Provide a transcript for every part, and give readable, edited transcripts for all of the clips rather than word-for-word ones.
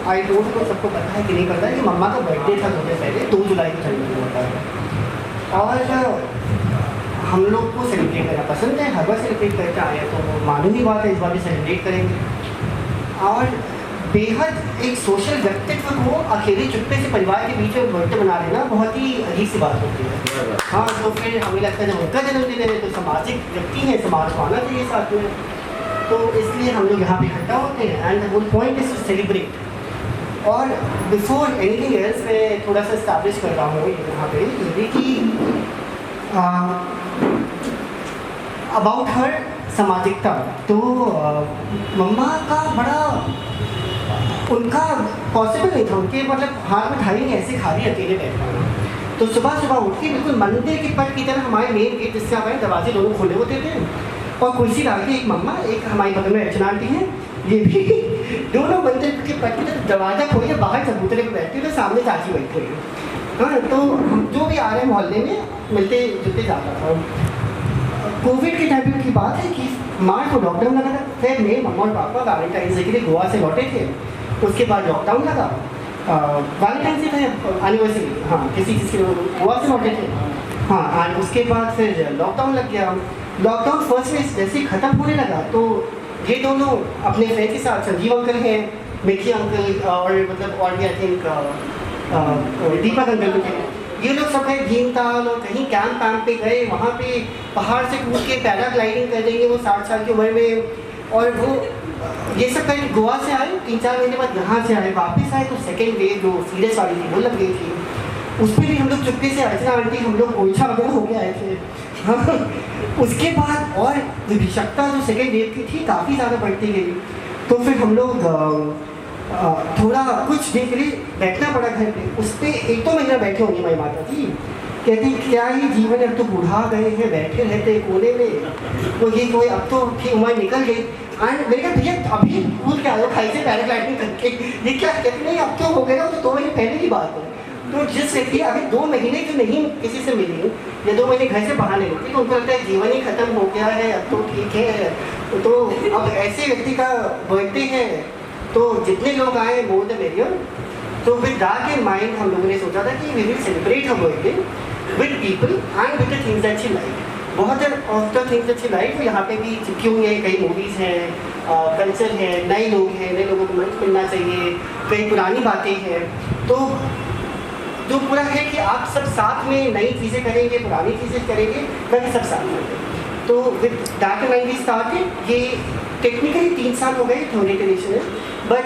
I don't know सबको पता है कि नहीं पता है कि मम्मा का बर्थडे था 2 दिन पहले, 2 जुलाई को सेलिब्रेट होता है। और हम लोग को सेलिब्रेट करना पसंद है, हर बार सेलिब्रेट करके आए हैं, तो मालूम ही बात है इस बार भी सेलिब्रेट करेंगे। और बेहद एक सोशल व्यक्तित्व को अकेले चुप्पे से परिवार के बीच में बर्थडे बना लेना बहुत ही अजीब सी बात होती है। हाँ, तो फिर हमें लगता है जब उनका जन्मदिन है तो सामाजिक व्यक्ति है, समाज को आना चाहिए साथ में, तो इसलिए हम लोग यहाँ पे इकट्ठा होते हैं। And the whole point is to celebrate. और बिफोर एनीथिंग एल्स मैं थोड़ा सा इस्टेब्लिश कर रहा हूँ यहाँ पे ये भी कि अबाउट हर सामाजिकता। तो मम्मा का बड़ा उनका पॉसिबल नहीं था, उनके मतलब हाथ में थाली नहीं ऐसे खाली अकेले बैठ पाना। तो सुबह सुबह उठ के बिल्कुल मंदिर के पट की तरह हमारे मेन गेट जिससे हमारे दरवाजे दोनों खुले होते थे, और कुर्सी डाल के एक मम्मा, एक हमारी बगल में अर्चना आंटी हैं, ये भी दोनों मंदिर के पट की तरह दरवाजा खोल के बाहर चबूतरे पर बैठती है, तो सामने चाची बैठी हुई है। हाँ, तो हम जो भी आ रहे हैं मोहल्ले में मिलते जुलते जाता था। कोविड के टाइम की बात है कि मार्च को लॉकडाउन लगा था। फिर मेरे मम्मा और पापा वैलेंटाइंस डे के लिए गोवा से लौटे थे, उसके बाद लॉकडाउन लगा। वैलेंटाइंस डे था एनिवर्सरी, हाँ, किसी चीज़ के गोवा से लौटे थे। हाँ, और उसके बाद फिर लॉकडाउन लग गया। लॉकडाउन फर्स्ट फेज जैसे ही ख़त्म होने लगा तो ये दोनों अपने फ्रेंड के साथ, संजीव अंकल हैं, मिकी अंकल और मतलब और भी आई थिंक दीपक अंकल भी थे, ये लोग सब कहीं भीमताल और कहीं कैंप पे गए, वहाँ पे पहाड़ से कूद के पैराग्लाइडिंग कर देंगे वो 60 साल की उम्र में। और वो ये सब कहीं गोवा से आए, 3-4 महीने बाद यहाँ से आए, वापस आए तो सेकेंड वेव जो सीरियस वाली थी वो लग गई थी। उस पर भी हम लोग चुपके से अर्चना आंटी हम लोग ओछा वगैरह हो के आए थे। हाँ, उसके बाद और विभिषकता जो सेकेंड वेव की थी काफ़ी ज़्यादा बढ़ती गई, तो फिर हम लोग थोड़ा कुछ दिन के लिए बैठना पड़ा घर पे। उस पर 1-2 महीना बैठे होंगे हमारी माता जी, कहती क्या ही जीवन है, अब तो बूढ़ा गए हैं, बैठे रहते कोने में, तो ये कोई अब तो की उम्र निकल गई। एंड मैंने कहा भैया अभी कूद के आए खाई से पैराग्लाइडिंग करके, ये क्या कहते नहीं अब तो हो गया ना, तो 2 महीने पहले की बात है। तो जिस व्यक्ति अभी 2 महीने जो नहीं किसी से मिली या 2 महीने घर से बाहर नहीं निकली, तो उनको लगता है जीवन ही खत्म हो गया है, अब तो ठीक है। तो अब ऐसे व्यक्ति का बर्थडे है तो जितने लोग आए मोर द मेरियर। तो विद दैट इन माइंड हम लोगों ने सोचा था कि वी विल सेलिब्रेट हर birthday with people and with the things that she like. बहुत of the things that she like यहाँ पे भी चिपकी हुई है, कई मूवीज़ हैं, कल्चर है, नए लोग हैं, नए लोगों को मंच मिलना चाहिए, कई पुरानी बातें हैं। तो जो पूरा है कि आप सब साथ में नई चीज़ें करेंगे, पुरानी चीज़ें करेंगे, ताकि सब साथ में। तो with that in mind we started. ये टेक्निकली 3 साल हो गए थर्ड इटरेशन है, बट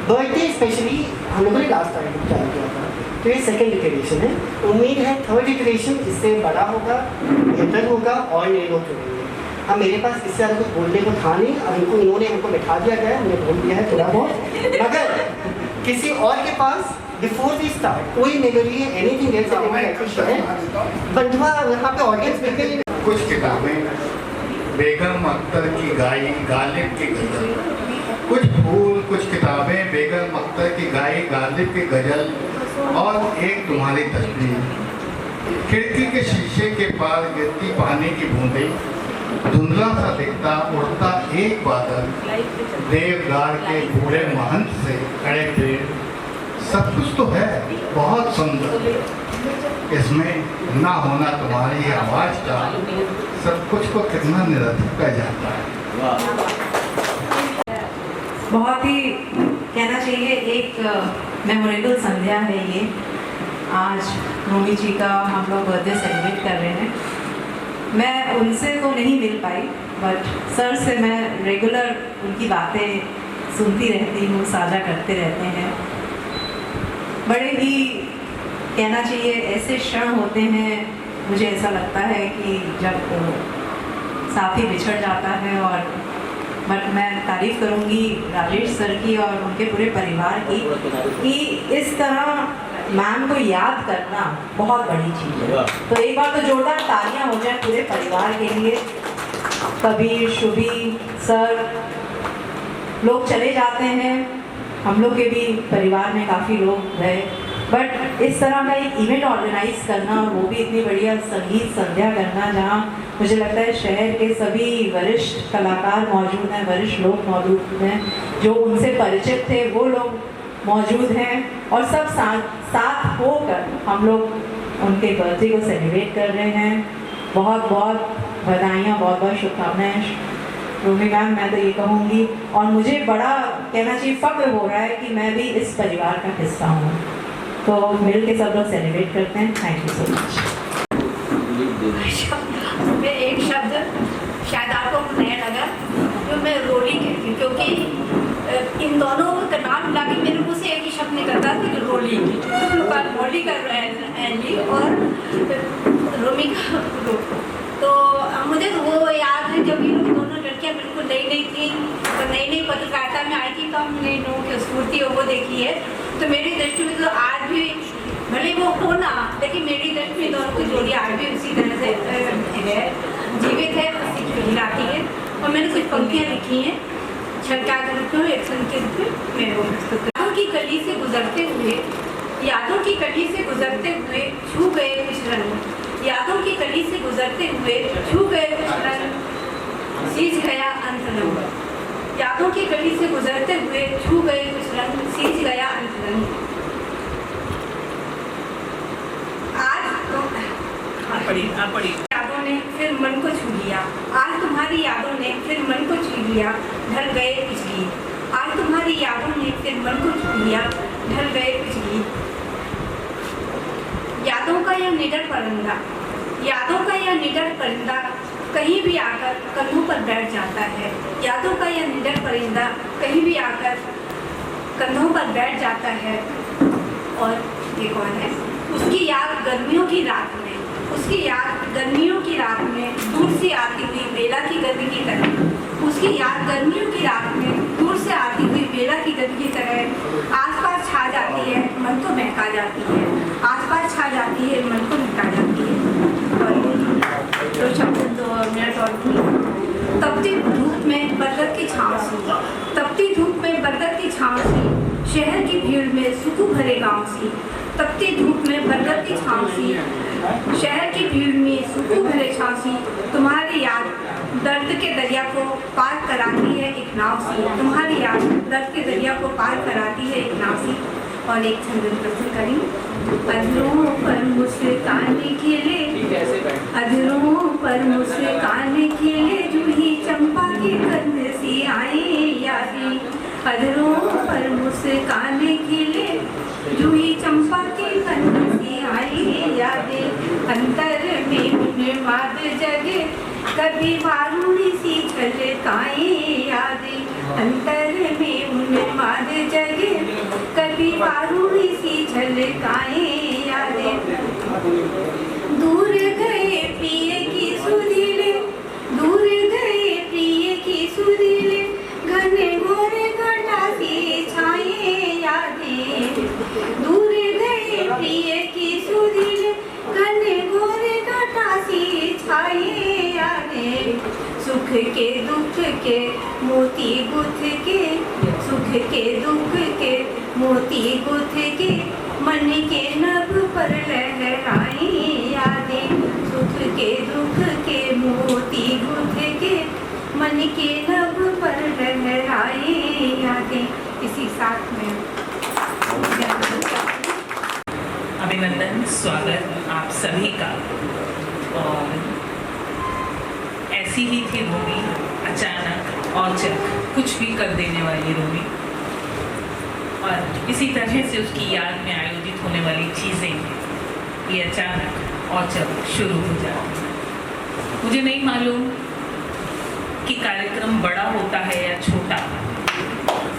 बर्थडे स्पेशली हम लोगों ने लास्ट टाइम चालू किया था, तो ये सेकेंड इटरेशन है। उम्मीद है थर्ड इटरेशन इससे बड़ा होगा, बेहतर होगा और नए लोग जुड़ेंगे। अब मेरे पास इससे ज़्यादा कुछ बोलने को था नहीं, अब इन्होंने हमको बैठा दिया गया है, हमने बोल दिया है थोड़ा बहुत। अगर किसी और के पास बिफोर वी स्टार्ट कोई मेमोरी है, एनीथिंग एल्स है, बंधुआ यहाँ पे ऑडियंस बिल्कुल। कुछ किताबें बेगम अख्तर की गाई गालिब की गजल, कुछ फूल, कुछ किताबें बेगम अख्तर की गाई गालिब की गजल, और एक तुम्हारी तस्वीर। खिड़की के शीशे के पास गिरती पानी की बूंदें, धुंधला सा दिखता उड़ता एक बादल, देवदार के बूढ़े महंत से खड़े पेड़, सब कुछ तो है बहुत सुंदर, इसमें ना होना तुम्हारी आवाज़ का सब कुछ को कितना निरर्थक कर जाता है। बहुत ही कहना चाहिए एक मेमोरेबल संध्या है ये। आज रोमी जी का हम लोग बर्थडे सेलिब्रेट कर रहे हैं। मैं उनसे तो नहीं मिल पाई, बट सर से मैं रेगुलर उनकी बातें सुनती रहती हूँ, साझा करते रहते हैं। बड़े ही कहना चाहिए ऐसे क्षण होते हैं, मुझे ऐसा लगता है कि जब साथी बिछड़ जाता है। और बट मैं तारीफ़ करूँगी राजेश सर की और उनके पूरे परिवार की कि इस तरह मैम को याद करना बहुत बड़ी चीज़ है। तो एक बार तो जोरदार तालियां हो जाए पूरे परिवार के लिए। कबीर, शुभी सर, लोग चले जाते हैं, हम लोग के भी परिवार में काफ़ी लोग रहे, बट इस तरह का एक इवेंट ऑर्गेनाइज करना, वो भी इतनी बढ़िया संगीत संध्या करना, जहाँ मुझे लगता है शहर के सभी वरिष्ठ कलाकार मौजूद हैं, वरिष्ठ लोग मौजूद हैं, जो उनसे परिचित थे वो लोग मौजूद हैं और सब साथ होकर हम लोग उनके बर्थडे को सेलिब्रेट कर रहे हैं। बहुत बहुत बधाइयाँ, बहुत बहुत शुभकामनाएं रोमी मैम। मैं तो ये कहूँगी और मुझे बड़ा कहना चाहिए फ़ख्र हो रहा है कि मैं भी इस परिवार का हिस्सा हूँ। तो मिल के सब लोग सेलिब्रेट करते हैं। Thank you so much. मैं एक शब्द शायद आपको नया लगा जो मैं रोली कहती हूँ, क्योंकि इन दोनों का नाम मिला के मेरे मुँह से एक ही शब्द निकलता था कि रोली। रोली का एली और रोमी का रो। तो मुझे तो वो याद है जब ये लोग दोनों लड़कियाँ बिल्कुल नई थी, तो नई पत्रकारिता में आई थी, तो हमने इन लोगों की स्फूर्ति वो देखी है। तो मेरी दृष्टि में तो आज भी भले वो हो ना, लेकिन मेरी दृष्टि में दोनों की जोड़ी आज भी उसी तरह से है, जीवित है, उसी खिलाती है। और मैंने कुछ पंक्तियाँ लिखी हैं छठा करके एक संकेत में वो यादों की गली से गुजरते हुए, यादों की गली से गुजरते हुए छू गए कुछ रंग, यादों की गली से गुजरते हुए छू गए कुछ रंग, सींच गया अंतरंग। यादों की गली से गुजरते हुए छू गए कुछ रंग, सींच गया अंतरंग। यादों ने फिर मन को छू लिया, आज तुम्हारी यादों ने फिर मन को छू लिया, ढल गए बिजली। आज तुम्हारी यादों ने फिर मन को छू लिया, ढल गए बिजली। यादों का यह निडर परिंदा, यादों का यह निडर परिंदा कहीं भी आकर कंधों पर बैठ जाता है। यादों का यह निडर परिंदा कहीं भी आकर कंधों पर बैठ जाता है। और ये कौन है? उसकी याद गर्मियों की रात में, उसकी याद गर्मियों की रात में दूर से आती हुई बेला की गंध की तरह, उसकी याद गर्मियों की रात में दूर से आती हुई बेला की गंध की तरह आसपास छा जाती है, मन को महका जाती है, आसपास छा जाती है, मन को महका जाती है। तो शब्द 2 मिनट और तपती धूप में बरगद की छाँव सी, तपती धूप में बरगद की छाँव सी, शहर की भीड़ में सुकून भरे गाँव सी। तपती धूप में बरगद की छाँव सी, शहर की भीड़ में सुकून भरे छाँव सी। तुम्हारी याद दर्द के दरिया को पार कराती है एक नाव सी, तुम्हारी याद दर्द के दरिया को पार कराती है एक नाव सी। और एक छंद प्रस्तुत करेंगे। अधरों पर मुस्कान खिले, अधरों पर मुस्कान खिले, जूही चंपा के कंध सी आए यादें। अधरों पर मुस्कान खिले, जूही चंपा के कंध सी आए यादें। अंतर में उन्माद जगे, कभी वारुणी सी छलकाएं यादें। अंतर में उन्माद जगे, कभी वारुणी सी छलकाएं यादें। दूर गए प्रिय की सुधीले, दूर गए प्रिय की सुधीले, घने घोरे घटा सी छाए यादें। दूर गए प्रिय की सुधीले, घने घोरे घटा सी छाए यादें। सुख के दुख के मोती गुथ के, सुख के दुख के मोती गुथ के, मन के नभ पर लहराए यादें। सुख के दुख के मोती गुथ के, मन के नभ पर लहराए यादें। इसी साथ में अभिनंदन, स्वागत आप सभी का। और ऐसी ही थी रोमी, अचानक औचक कुछ भी कर देने वाली रोमी। और इसी तरह से उसकी याद में आयोजित होने वाली चीज़ें ये अचानक औचक शुरू हो जाती हैं। मुझे नहीं मालूम कि कार्यक्रम बड़ा होता है या छोटा,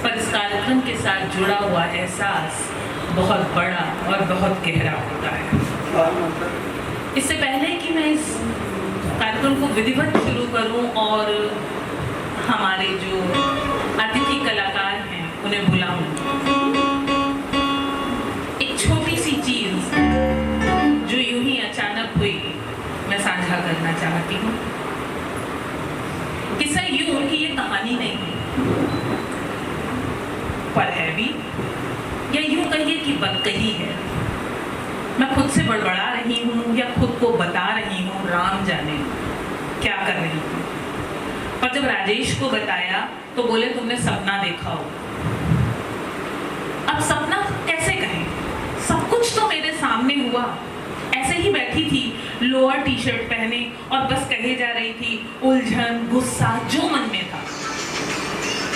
पर इस कार्यक्रम के साथ जुड़ा हुआ एहसास बहुत बड़ा और बहुत गहरा होता है। इससे पहले कि मैं इस कार्यक्रम को विधिवत शुरू करूं और हमारे जो अतिथि कलाकार हैं उन्हें बुलाऊं, एक छोटी सी चीज़ जो यूं ही अचानक हुई मैं साझा करना चाहती हूँ। किस्सा यूं कि ये कहानी नहीं पर है भी, या यूं कहिए कि बदकही है। मैं खुद से बड़बड़ा रही हूँ या खुद को बता रही हूँ, राम जाने क्या कर रही हूँ। पर जब राजेश को बताया तो बोले तुमने सपना देखा हो। अब अब सपना कैसे कहें, सब कुछ तो मेरे सामने हुआ। ऐसे ही बैठी थी लोअर टी शर्ट पहने और बस कहे जा रही थी उलझन गुस्सा जो मन में था।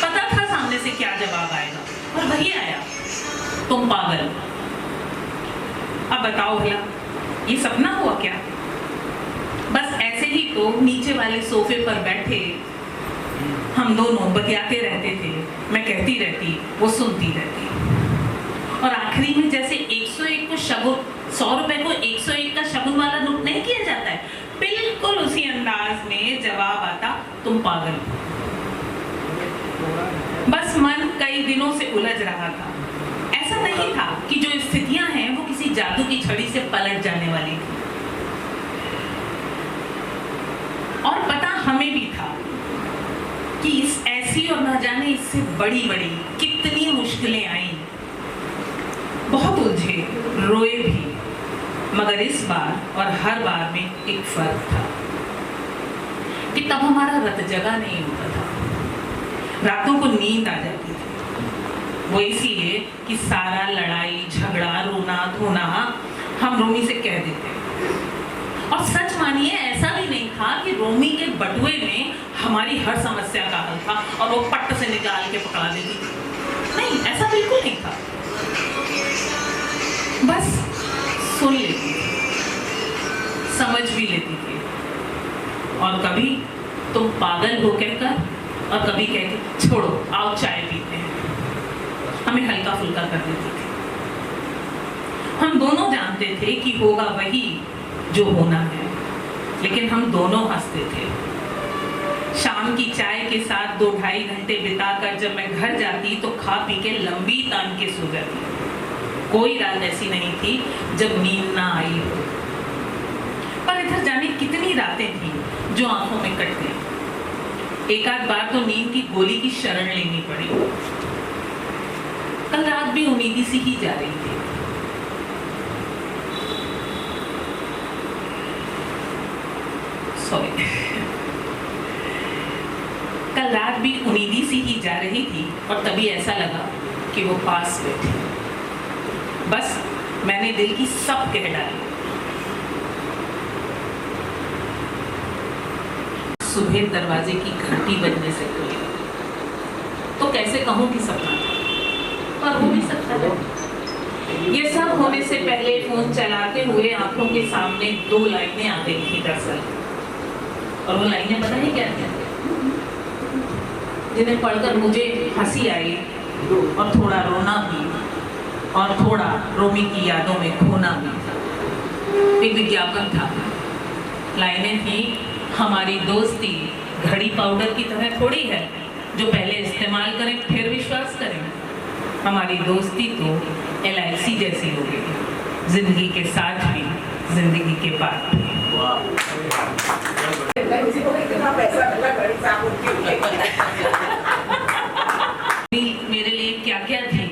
पता था सामने से क्या जवाब आएगा और वही आया, तुम पागल। अब बताओ भला ये सपना हुआ क्या? बस ऐसे ही तो नीचे वाले सोफे पर बैठे हम दोनों बतियाते रहते थे। मैं कहती रहती, वो सुनती रहती, और आखिरी में जैसे 101 को शगुन, 100 रुपए को 101 का शगुन वाला नोट नहीं किया जाता है, बिल्कुल उसी अंदाज में जवाब आता, तुम पागल। बस मन कई दिनों से उलझ रहा था। ऐसा नहीं था कि जो स्थितियां हैं वो किसी जादू की छड़ी से पलट जाने वाली थी, और पता हमें भी था कि इस ऐसी और न जाने इससे बड़ी बड़ी कितनी मुश्किलें आई। बहुत उलझे, रोए भी, मगर इस बार और हर बार में एक फर्क था कि तब हमारा रत जगा नहीं होता था, रातों को नींद आ जाती थी। वो इसलिए कि सारा लड़ाई झगड़ा रोना धोना हम रोमी से कह देते। और सच मानिए ऐसा भी नहीं था कि रोमी के बटुए में हमारी हर समस्या का हल था और वो पट्ट से निकाल के पकड़ा देती थी। नहीं, ऐसा बिल्कुल नहीं था। बस सुन लेती थी, समझ भी लेती थी, और कभी तुम पागल हो कहकर, और कभी कहती छोड़ो आओ चाय पीते हैं, हमें हल्का फुल्का कर देती थी। हम दोनों जानते थे कि होगा वही जो होना है, लेकिन हम दोनों हंसते थे। शाम की चाय के साथ 2-2.5 घंटे बिताकर जब मैं घर जाती तो खा पी के लंबी तान के सो जाती। कोई रात ऐसी नहीं थी जब नींद ना आई हो। पर इधर जाने कितनी रातें थी जो आंखों में कट गई। एक आध बार तो नींद की गोली की शरण लेनी पड़ी। कल रात भी उम्मीदी सी ही जा रही थी। सॉरी, कल रात भी उम्मीदी सी ही जा रही थी, और तभी ऐसा लगा कि वो पास बैठी। बस मैंने दिल की सब कह डाली। सुबह दरवाजे की घंटी बजने से खुली, तो कैसे कहूं कि सपना था, पर हो भी सकता है। ये सब होने से पहले फोन चलाते हुए आंखों के सामने 2 लाइनें आ गई थी दरअसल, और वो लाइनें पता नहीं क्या क्या, जिन्हें पढ़कर मुझे हंसी आई और थोड़ा रोना भी, और थोड़ा रोमी की यादों में खोना भी। एक विज्ञापन था, लाइनें थी, हमारी दोस्ती घड़ी पाउडर की तरह थोड़ी है जो पहले इस्तेमाल करें फिर विश्वास करें। हमारी दोस्ती तो LIC जैसी हो गई, जिंदगी के साथ भी जिंदगी के बाद भी। मेरे लिए क्या क्या थी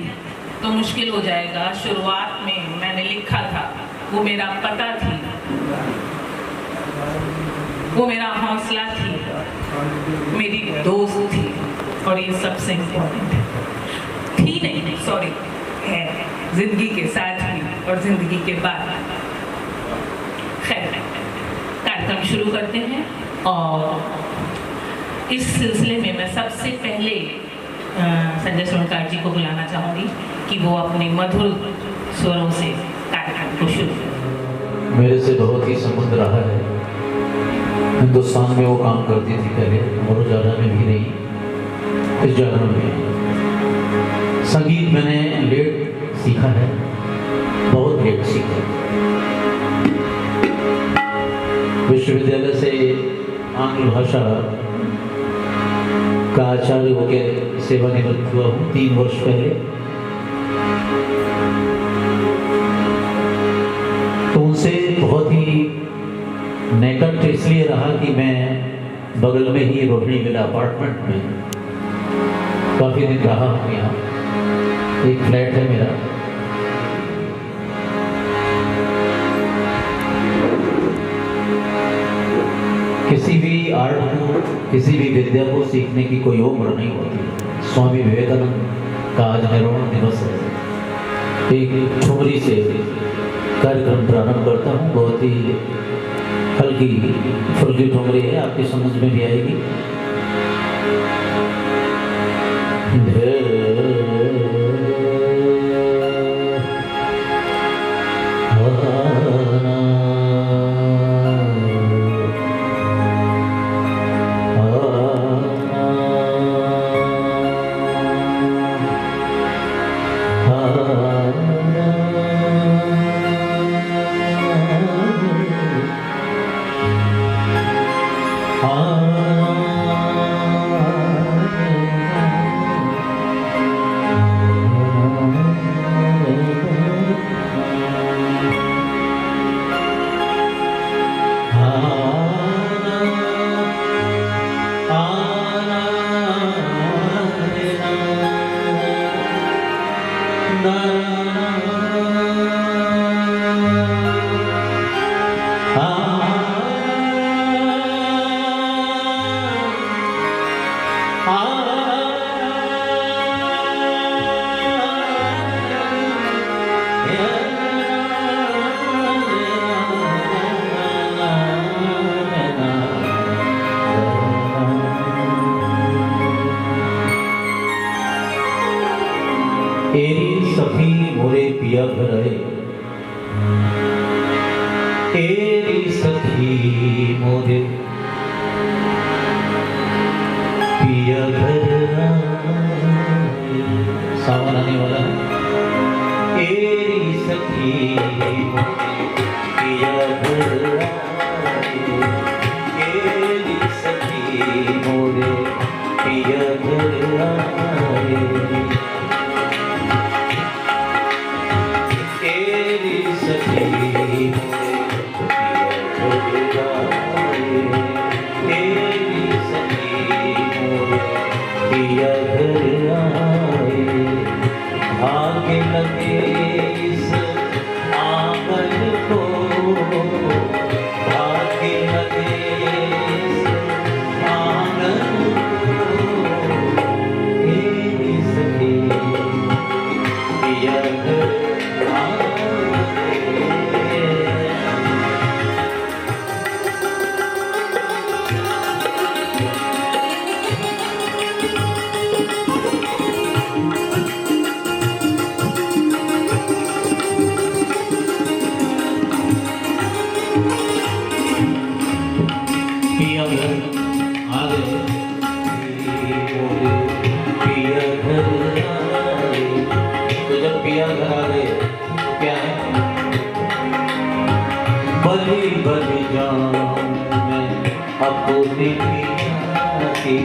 तो मुश्किल हो जाएगा। शुरुआत में मैंने लिखा था, वो मेरा पता थी, वो मेरा हौसला थी, मेरी दोस्त थी, और ये सबसे इम्पोर्टेंट थी नहीं, सॉरी, है जिंदगी के साथ भी और जिंदगी के बाद। खैर, कार्यक्रम शुरू करते हैं, और इस सिलसिले में मैं सबसे पहले संजय सोनकार जी को बुलाना चाहूँगी कि वो अपने मधुर स्वरों से कार्यक्रम को शुरू करें। मेरे से बहुत ही संबंध रहा है। हिंदुस्तान में वो काम करती थी पहले, और ज़्यादा में भी नहीं, इस जागरण में। संगीत मैंने लेट सीखा है, बहुत लेट सीखा। विश्वविद्यालय से आंग्ल भाषा का आचार्य होकर सेवानिवृत्त हुआ हूँ 3 वर्ष पहले। तो उनसे बहुत ही नेकट इसलिए रहा कि मैं बगल में ही रोहिणी विला अपार्टमेंट में काफ़ी दिन रहा हूँ। यहाँ एक फ्लैट है मेरा। किसी भी आर्ट को, किसी भी विद्या को सीखने की कोई उम्र नहीं होती। स्वामी विवेकानंद का आज निर्वाण दिवस है। एक ठुमरी से कार्यक्रम प्रारंभ करता हूँ। बहुत ही हल्की फुल्की ठुमरी है, आपकी समझ में भी आएगी। एरी सखी मोरे पिया घर आए, एरी सखी मोरे पिया घर आए। सावन आने वाला है। एरी सखी मोरे पिया घर आए, एरी सखी मोरे पिया घर आए। भाग्य लगे इस आंगन को, भाग्य लगे इस आंगन को, तेरी सखी पिया घर आए। पिया घर आ गए, पिया घर आए। तो जब पिया घर आ गए तो क्या है? बलि बलि जाऊं मैं अपने पिया के,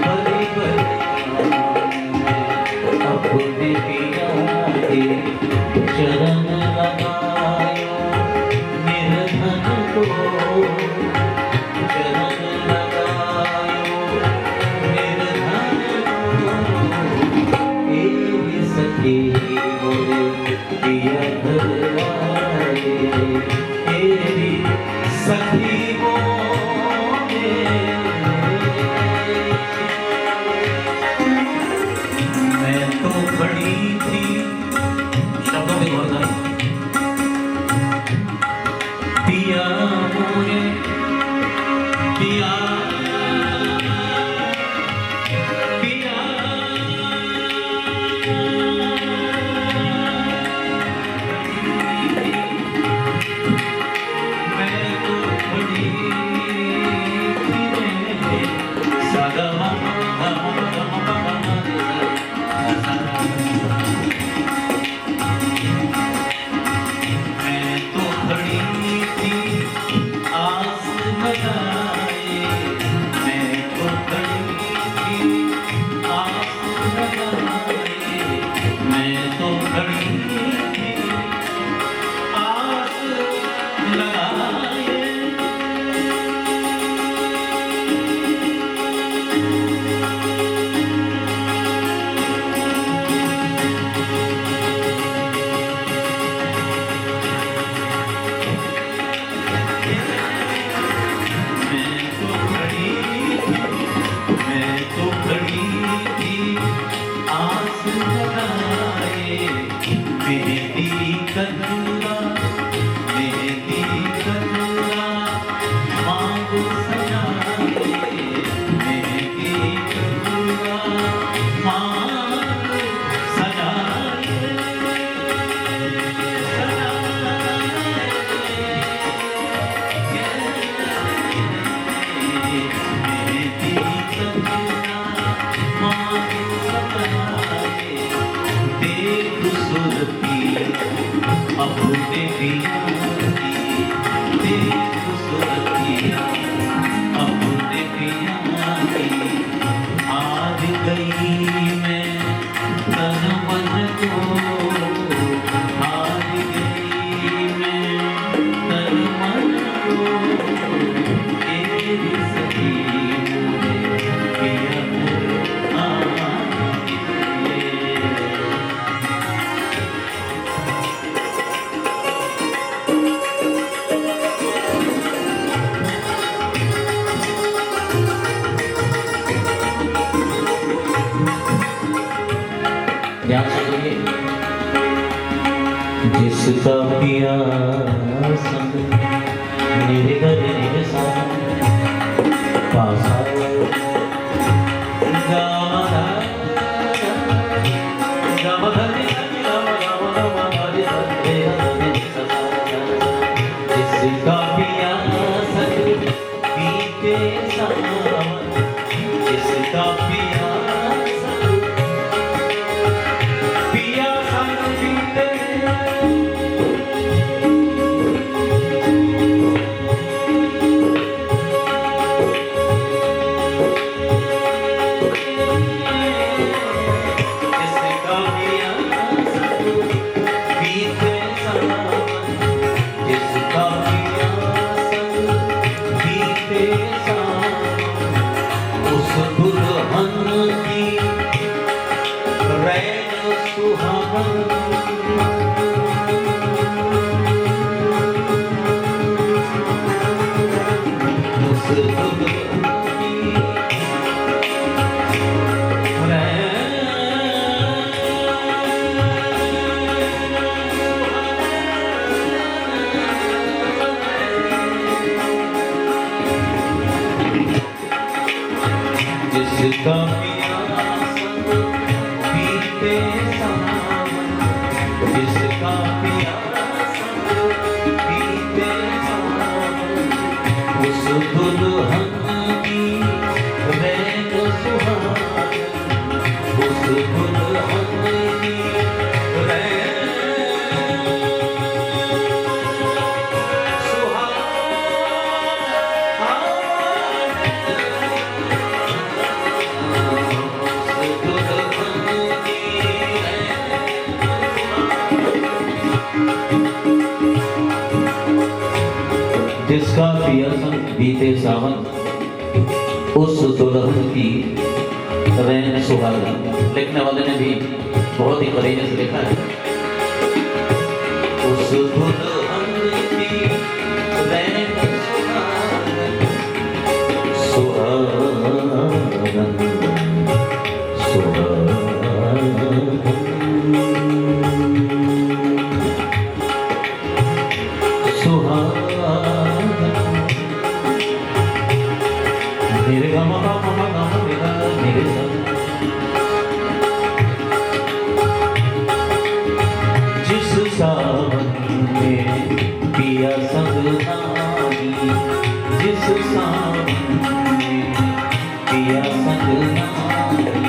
बलि बलि जाऊं मैं अपने पिया के। चरण लगायो निर्धन को, चरण लगायो निर्धन को। एरी सखी मोरे पिया घर आए, एरी सखी मोरे। मैं तो खड़ी थी, शब्दों में गौर करें। पिया मोरे पिया पिया, कजूरा मेहंदी कजूरा मांगो सजाए मेहंदी कजूरा मांगो सजाए मेहंदी कजूरा मांगो सजाए देख सुरती अपने पिया की देख सुरती अपने पिया की आज गई मैं तन मन को आज गई मैं तन मन को तेरी सखी मुझे पिया ध्यान से सुनिए। जिसका पिया संग निर्गज निरसान पासा जिसका पिया संग बीते सावन जिसका पिया पिया संग बीते जिसका पिया संग बीते सावन जिसका पिया संग बीते सावन उस दुल्हन की रैन सुहावन उस दुल्हन की जिसका पिया संग बीते सावन जिसका पिया संग बीते सावन उस दुल्हन की रैन सुहावन उस दुल्हन की रैन जिसका पिया संग बीते सावन उस दुल्हन की रैन सुहागन। लिखने वाले ने भी बहुत ही करीने से लिखा है। उस दुल्हन की रैन सुहागन सुहागन सुहागन जिस सावन में पिया संग आई जिस सावन में पिया संग आई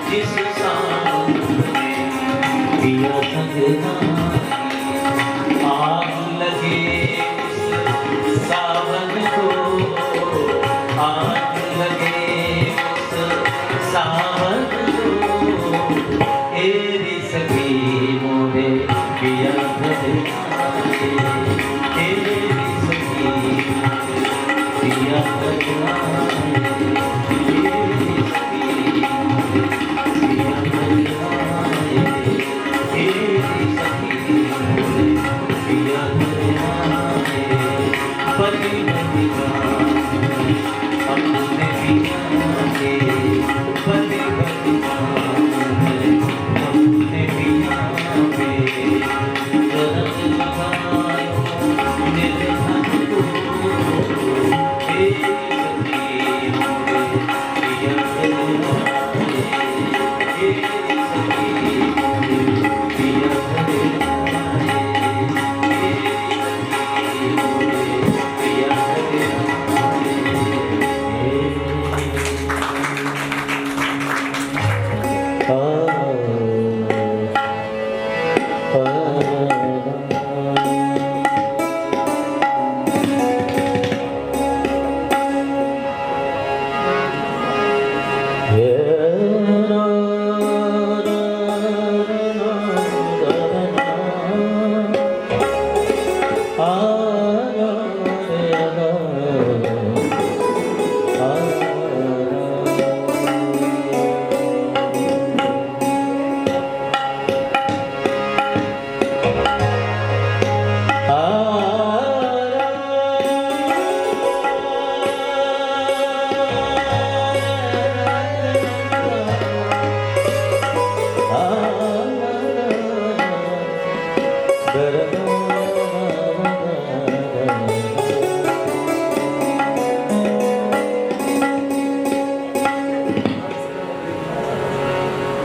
जिस सावन में पिया संग आई आग लगे उस सावन को आग लगे उस सावन को एरी सखी मोरे पिया एरी सखी पिया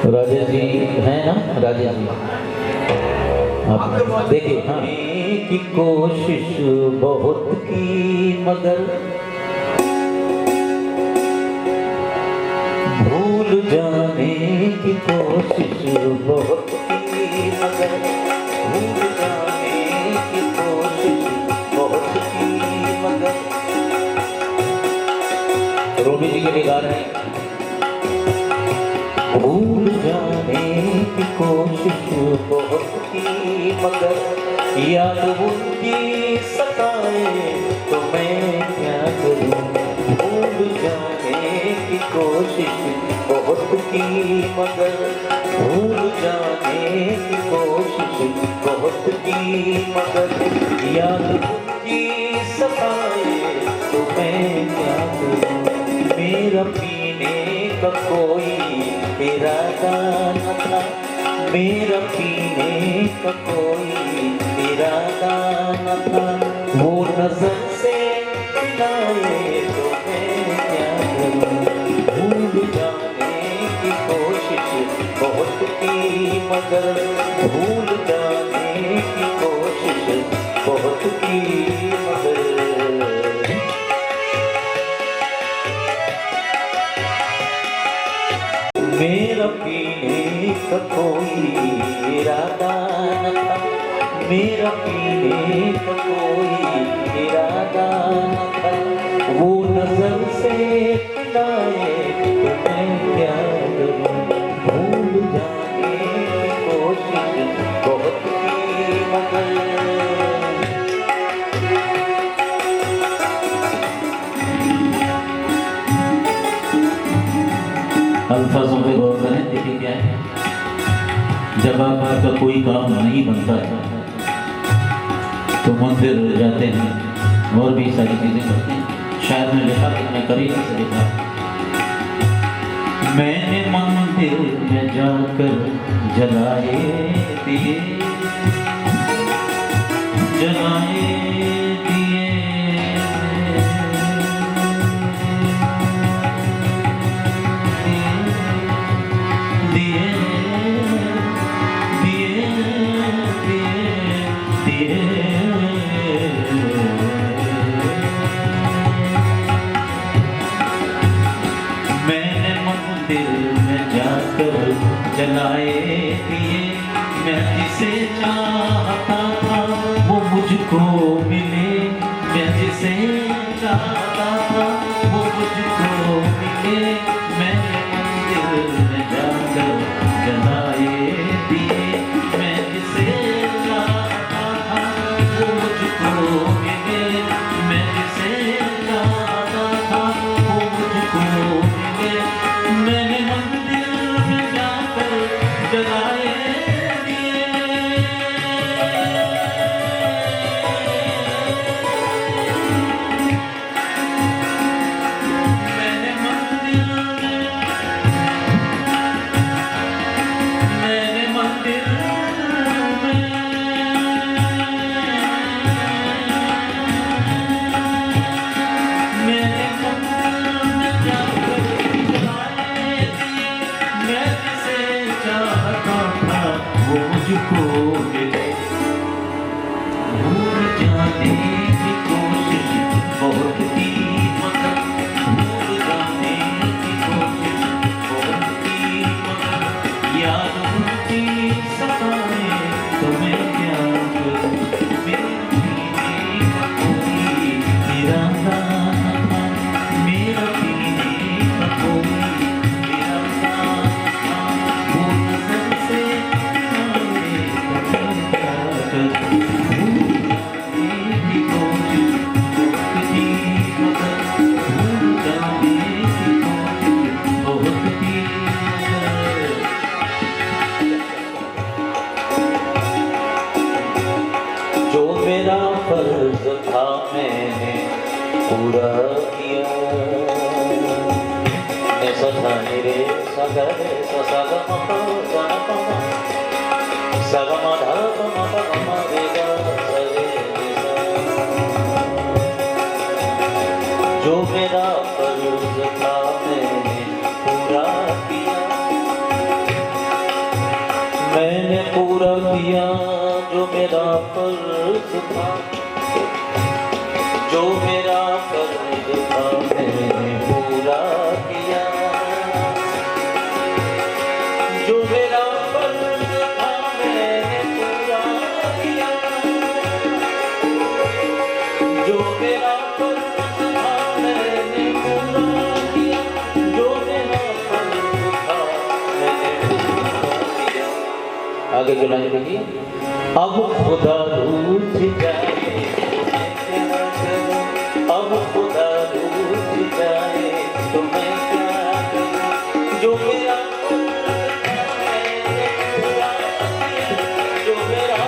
राजेश जी हैं ना, राजेश जी आप देखिए। हाँ की कोशिश बहुत की मगर भूल जाने की कोशिश बहुत की मगर भूल जाने की कोशिश बहुत की मगर। रोमी जी के लिए गा रहे हैं। भूल जाने की कोशिश बहुत की मगर याद उनकी सताए तो मैं क्या करूं। भूल जाने की कोशिश बहुत की मगर भूल जाने की कोशिश बहुत की मगर याद उनकी सताए तो मैं क्या करूं। मेरा पीने का कोई इरादा न था, मेरा पीने का कोई इरादा न था। वो नजर से मिलाए तो मैं क्या करूं। भूल जाने की कोशिश बहुत की मगर भूल जाने की कोशिश बहुत की मगर। मेरा पीने का कोई इरादा न था, मेरा पीने का कोई इरादा न था। वो नजर से मिलाए तो मैं क्या करूं। भूल जाने की कोशिश बहुत की मगर। अल्फाजों पे गौर करें, देखिए क्या है। जब आपका कोई काम नहीं बनता है तो मंदिर जाते हैं और भी सारी चीजें करते हैं। शायद में लिखा कि मैं कभी नहीं सकेगा। मैंने मंदिर में जाकर जलाए दिए, जलाए दिए, जलाए दिए। मैं जिसे चाहता था वो मुझको मिले, मैं जिसे चाहता था वो मुझको मिले। मैंने मंदिर में जाकर जलाए दिए, मैं जिसे चाहता था वो मुझको मिले, मैं जिसे चाहता था वो मुझको मिले। मैंने मंदिर में जाकर जलाए दिए। मैंने मंदिर मुझको मिले। भूल जाने की कोशिश बहुत की मगर भूल जाने की कोशिश बहुत की मगर याद उनकी सताए तो मैं क्या करूं। मेरे पीने का कोई इरादा न था, मेरा पीने का कोई इरादा न था। वो नजर से जो मेरा फर्ज था मैंने पूरा किया। ऐसा था रे सगर जो मेरा फर्ज था मैंने पूरा किया, मैंने पूरा किया जो मेरा फर्ज था, जो मेरा फर्ज था मैंने पूरा किया, जो मेरा फर्ज था मैंने पूरा किया, जो मेरा फर्ज था मैंने पूरा किया, जो मेरा फर्ज था मैंने पूरा किया। आगे जो लाइन लगी, अब खुदा रूठ जाए अब खुदा रूठ जाए तो मैं क्या करूं, जो मेरा जो मेरा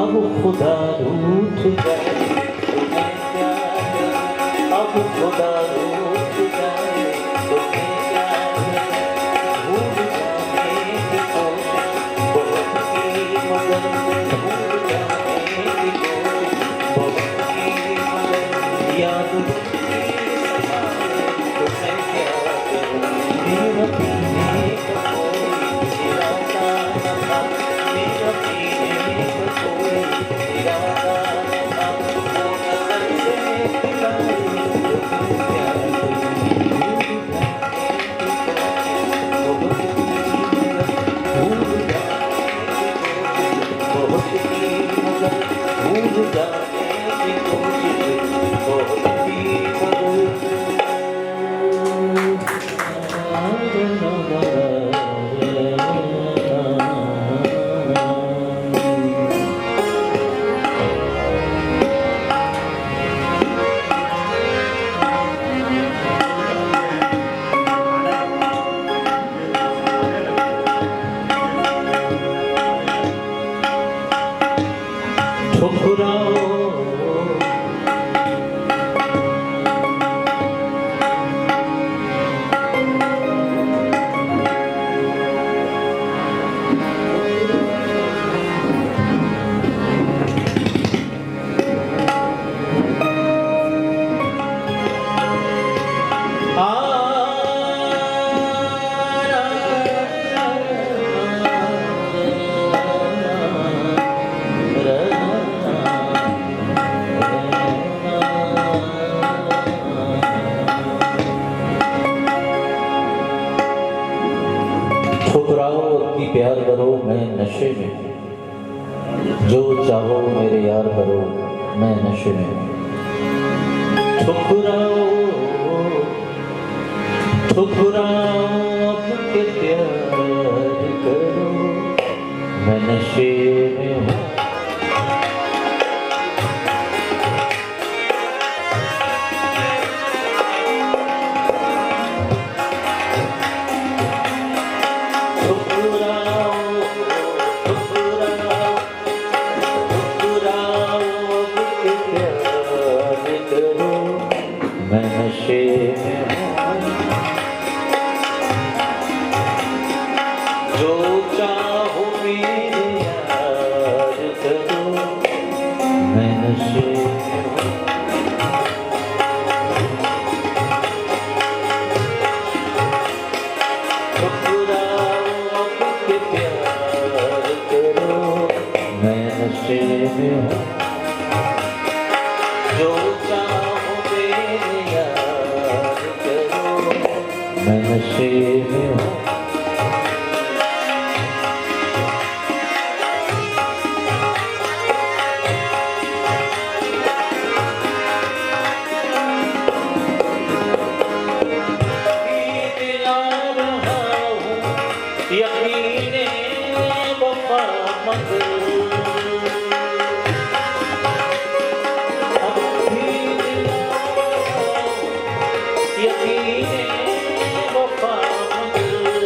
अब खुदा रूठ जाए तो मैं क्या करूं, अब खुदा रूठ जाए तो मैं क्या करूं, भूल जाने की कोशिश बहुत की मगर भूल जाने की कोशिश बहुत की मगर याद तो मैं क्या करूं, मेरा पीने का कोई इरादा न था, मेरा पीने का कोई इरादा न था, वो नजर से खिलाए तो क्या भूल जाने की कोशिश बहुत की ठुकराओ अबकी प्यार करो मैं नशे में, जो चाहो मेरे यार करो मैं नशे में, ठुकराओ ठुकराओ अबके प्यार करो मैं नशे में हूँ, मैं नशे में हूँ, जो चाहो मेरे यार करो मैं नशे में हूँ, ठुकराओ अबके प्यार करो मैं नशे में हूँ, जो चाहो मेरे यार करो मैं नशे में हूँ। दिला रहा हूँ यकीने वफा मगर यकीने वफा मगर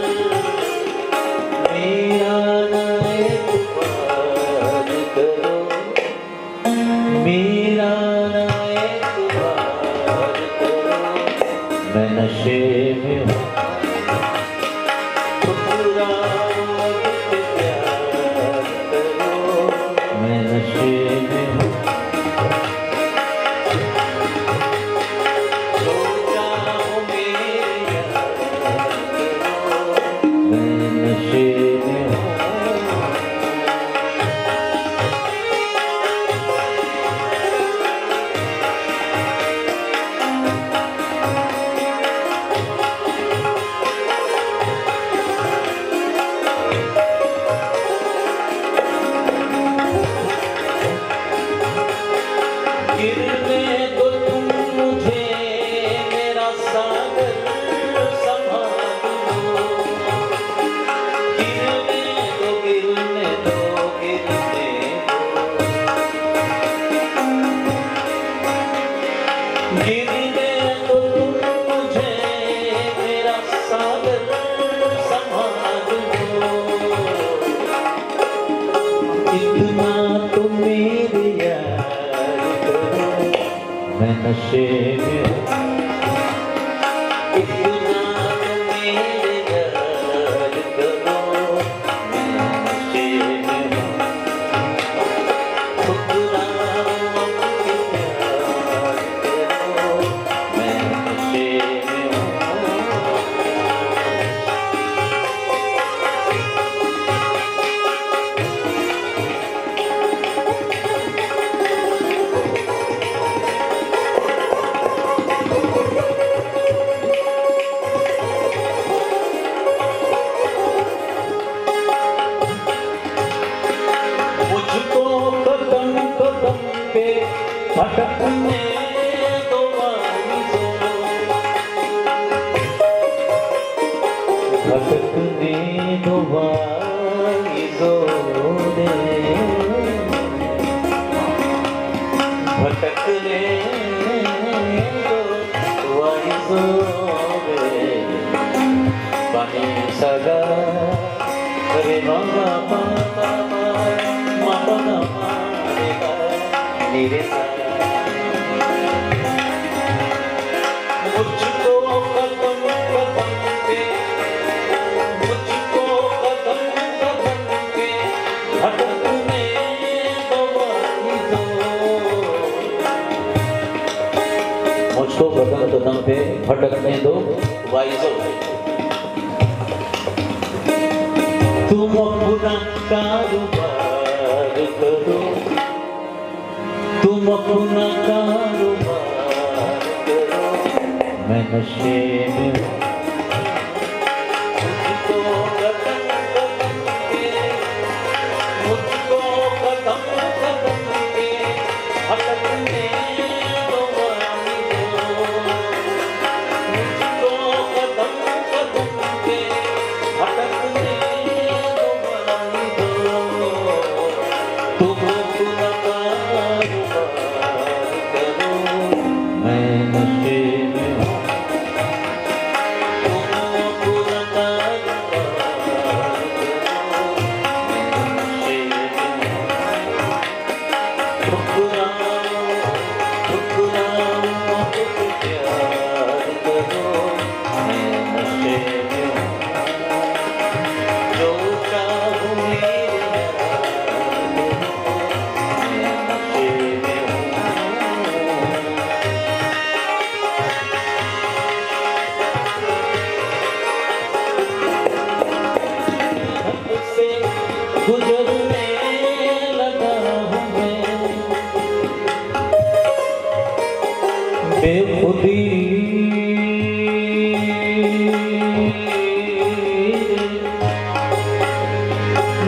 इतना तो मेरी याद करो, मैं नशे में हूँ। इतना तो मेरी याद करो, मैं नशे में हूँ। ठुकराओ अपनी प्यार करो, मैं नशे में हूँ। मुझको कदम कदम पे भटकने दो वारिसों, भटकने दो वारिसों रे, भटकने दो वारिसों रे। पानी सगा रे मामा मामा मामा मामा मेरे मुझको कदम कदम पे, मुझको कदम कदम पे भटकने दो वारिसों, मुझको कदम कदम पे भटकने दो वारिसों। तुम अपना कारोबार करो, तुम अपना कारोबार करो, मैं नशे में हूँ। मुझको कदम कदम पे, मुझको कदम कदम पे भटकने दो वारिसों, मुझको कदम कदम पे भटकने दो वारिसों। तुम अपना कारोबार करो, मैं नशे में हूँ। तुम अपना कारोबार करो, मैं नशे में हूँ। ठुकराओ ठुकराओ अपने प्यार करो, मैं नशे में हूँ। जो चाहो मेरे यार करो, मैं नशे में हूँ। हद से गुजरने लगा हूँ मैं, बेखुदी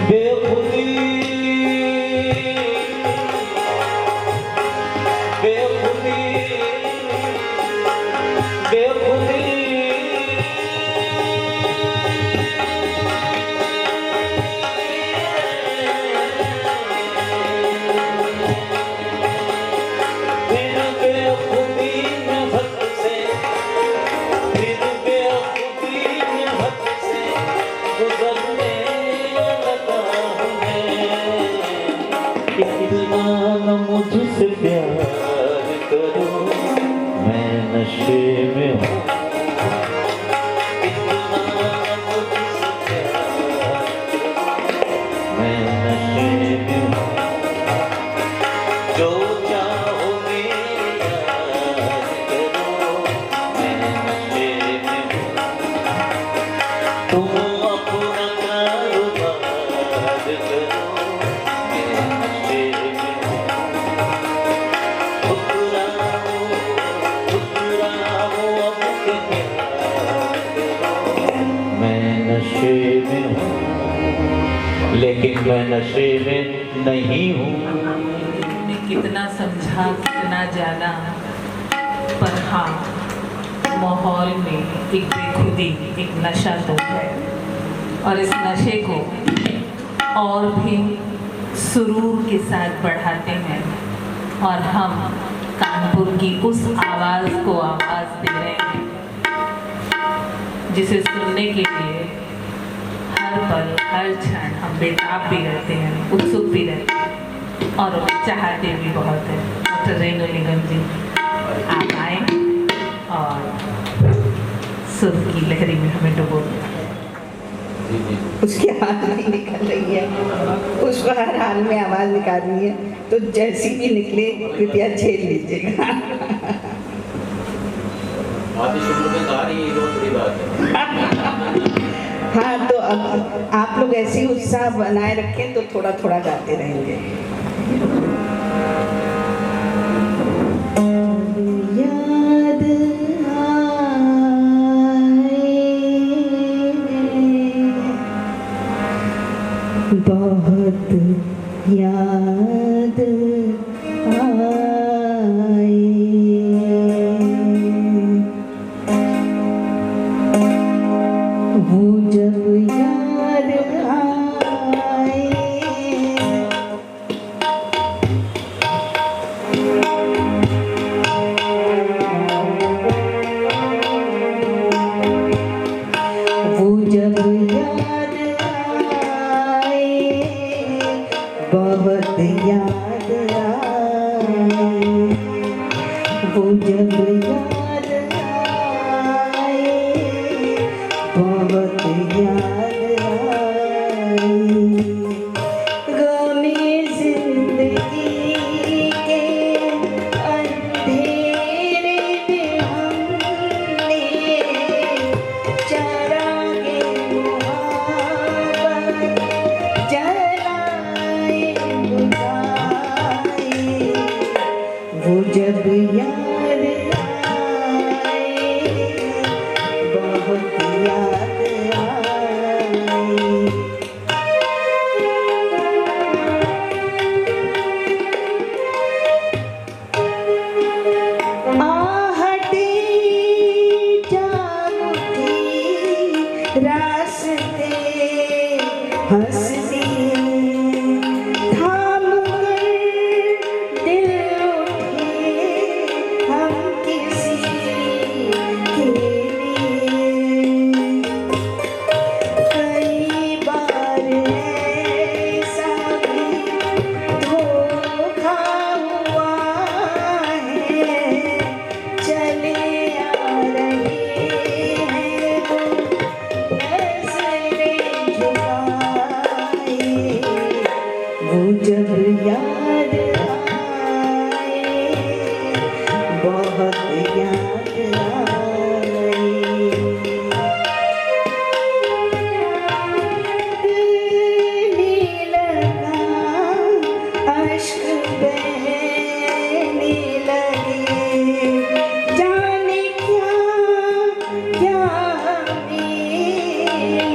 बेखुदी बेखुदी बेखुदी फिर बेखुदी में हद से, फिर बेखुदी में हद से गुजरने लगा हूँ मैं। इतना न मुझसे प्यार करो, मैं नशे में हूँ। इतना न मुझसे प्यार करो, मैं नशे में हूँ। जो चाहो मेरी याद करो, मैं नशे में हूँ। तुम अपना कारोबार करो, मैं नशे में हूँ। ठुकराओ ठुकराओ अपने प्यार करो, मैं नशे में हूँ। लेकिन मैं नशे में नहीं हूँ। ने कितना समझा कितना जाना, पर हाँ माहौल में एक बेखुदी एक नशा तो है, और इस नशे को और भी सुरूर के साथ बढ़ाते हैं। और हम कानपुर की उस आवाज़ को आवाज़ दे रहे हैं जिसे सुनने के लिए हर हर पल हर क्षण हम बेताब भी रहते हैं, उत्सुक भी रहते हैं और चाहते भी बहुत हैं। डॉक्टर रेणु निगम जी आप आए और सुर की लहरी में हमें डुबो दिया। उसकी आवाज़ नहीं निकल रही है, उसको हर हाल में आवाज़ निकालनी है, तो जैसी भी निकले कृपया झेल लीजिएगा। हाँ, तो अब आप लोग ऐसे ही उत्साह बनाए रखें तो थोड़ा थोड़ा गाते रहेंगे। याद बहुत याद आए, वो जब याद आए, वो जब याद बहुत याद आए, वो जब याद आए, बहुत याद आए, गमे जिंदगी के अंधेरे में हमने चरागे मुहाबत जलाए बुझाए, वो जब याद आए, बहुत याद आए। आहटे जाग उठी रास्ते हंस दिए, थाम कर दिल उठे हम किसी के लिए। कई बार ऐसा भी धोखा हुआ है, चले आ रहे हैं वो नज़रें झुकाए, वो जब याद आए, बहुत याद आए। बहने लगा, अश्क बहने लगे, जाने क्या क्या हमें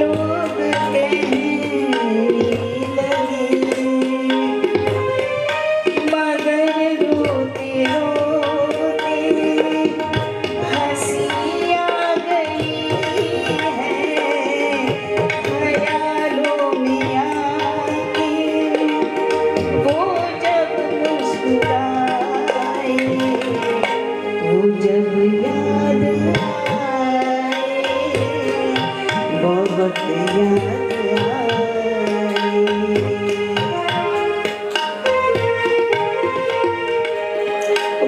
लोग कहने लगे, मगर रोते रोते हंसी आ गई है, ख्यालों में आके वो जब मुस्कुराए, वो जब याद आए, बहुत याद आए।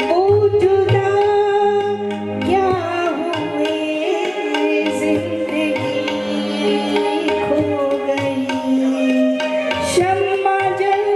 वो जुदा क्या हुए, जिंदगी खो गई, शम्मा जल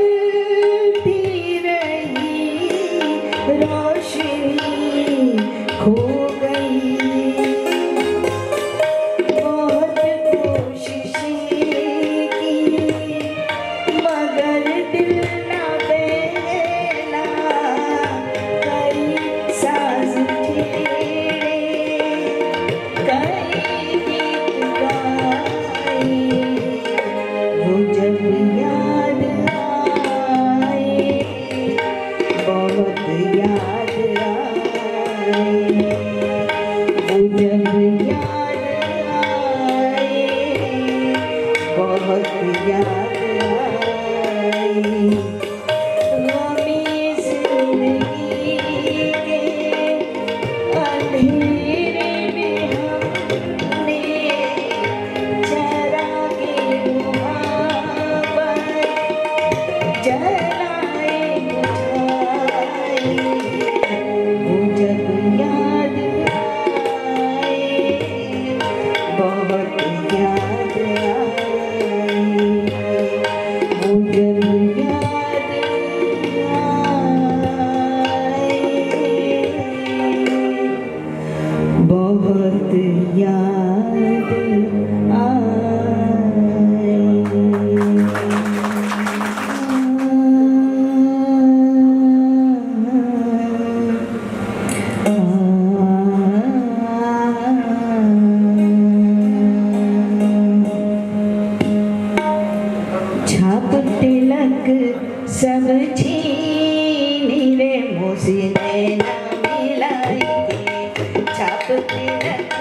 सब छीनी रे मोसी नैना मिलाई के छाप तिलक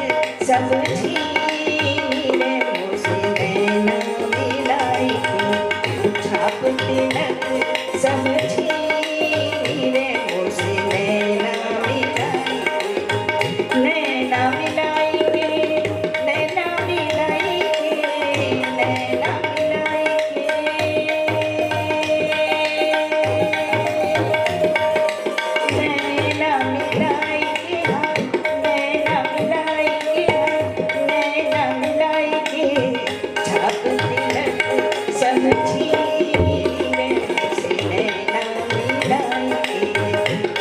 सब छीनी रे मोसी नैना मिलाई के छाप तिलक सब छीनी रे मोसी नैना मिलाई के नैना मिलाई के नैना मिलाई के नैना मिलाई नैना मिलाई के नैना मिलाई के नैना मिलाई के छाप तिलक सब छीनी रे मोसी नैना मिलाई के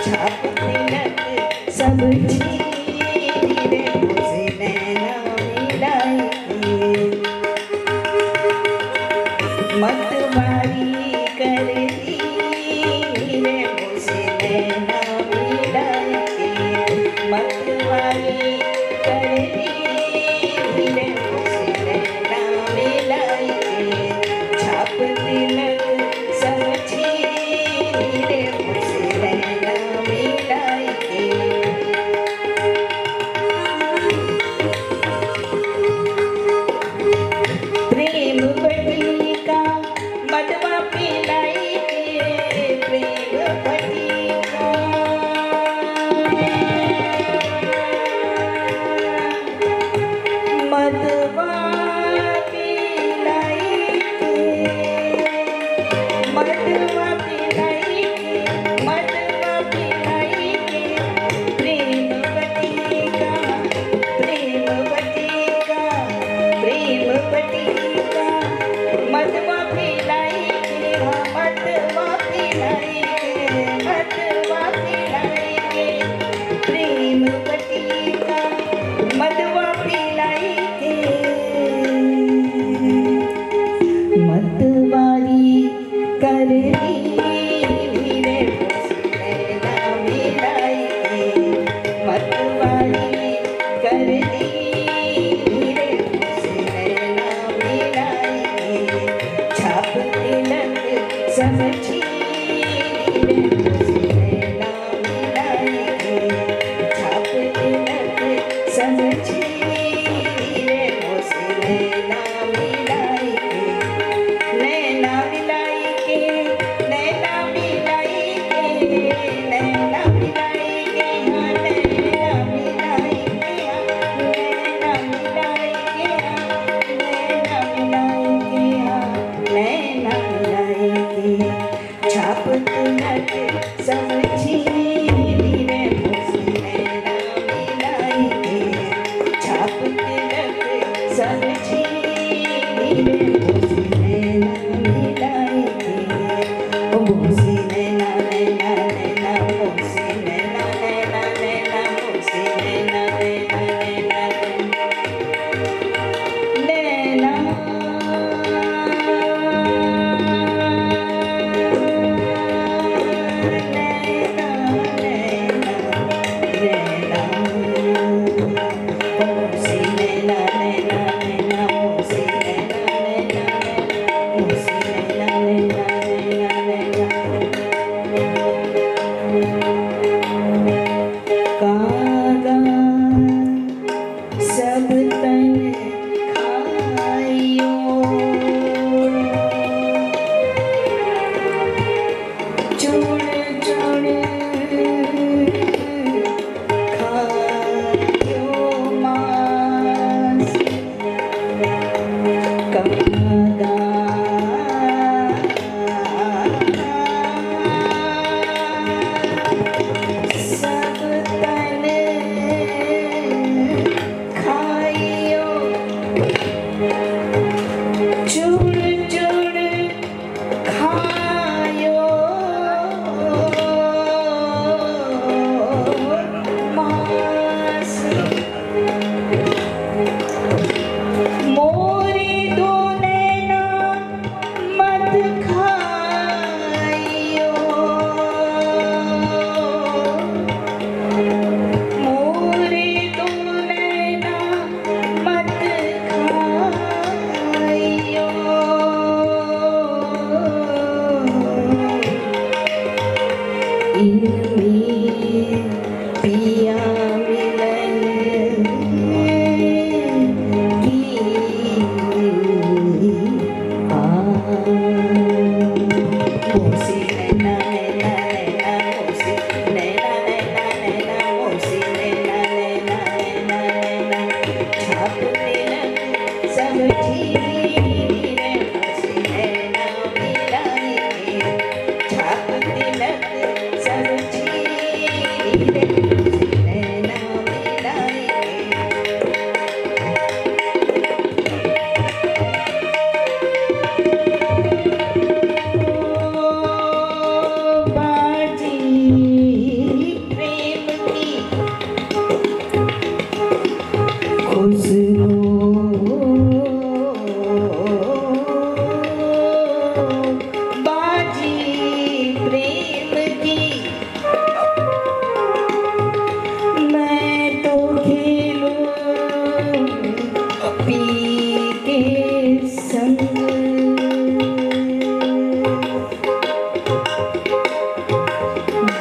छाप तिलक सब छीनी रे मोसी नैना मिलाई के मतवारी कर दी रे मोसी नैना मिलाई के मतवारी कर दी रे मोसी नैना मिलाई के छाप तिलक सब छीनी रे मोसी नैना मिलाई के प्रेम बटिका मदवा पिलाई के प्रेम बटिका मदवा पिलाई के मदवा पिलाई के मदवा पिलाई के प्रेम बटिका प्रेम बटिका प्रेम बटिका मदवा पिलाई के मदवा पिलाई के मदवा पिलाई के प्रेम बटिका मदवा पिलाई के मतवारी कर दी रे मोसी नैना मिलाई के मतवारी कर दी रे मोसी नैना मिलाई के छाप तिलक सब छीनी रे मोसी नैना मिलाई के छाप तिलक सब छीनी रे मोसी नैना मिलाई के नैना मिलाई के नैना मिलाई के नैना मिलाई के नैना मिलाई के नैना मिलाई के नैना मिलाई के नैना मिलाई के छाप तिलक सब छीनी रे मोसी नैना मिलाई के छाप तिलक सब छीनी रे मोसी नैना मिलाई के ओ मोसी नैना नैना नैना मोसी नैना नैना नैना मोसी नैना नैना नैना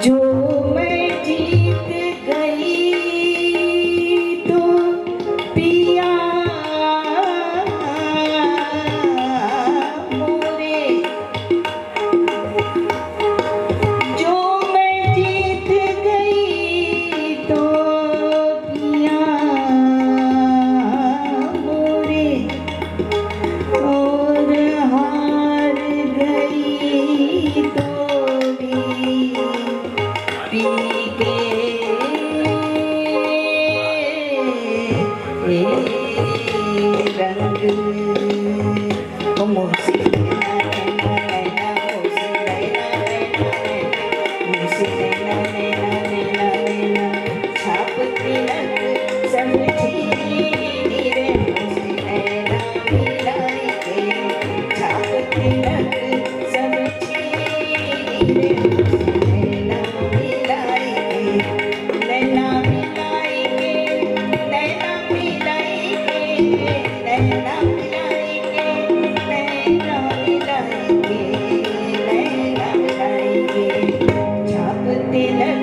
जो मैं जीत गई तो पिया मोरे, जो मैं जीत गई तो पिया मोरे, और हार गई तो भी पी के रंग ओ मोसी छाप तिलक सब छीनी रे मोसी नैना मिलाई के, छाप तिलक सब छीनी रे मोसी नैना मिलाई के, नैना मिलाई के, नैना मिलाई के, नैना मिलाई के, नैना मिलाई के, नैना मिलाई के, छाप तिलक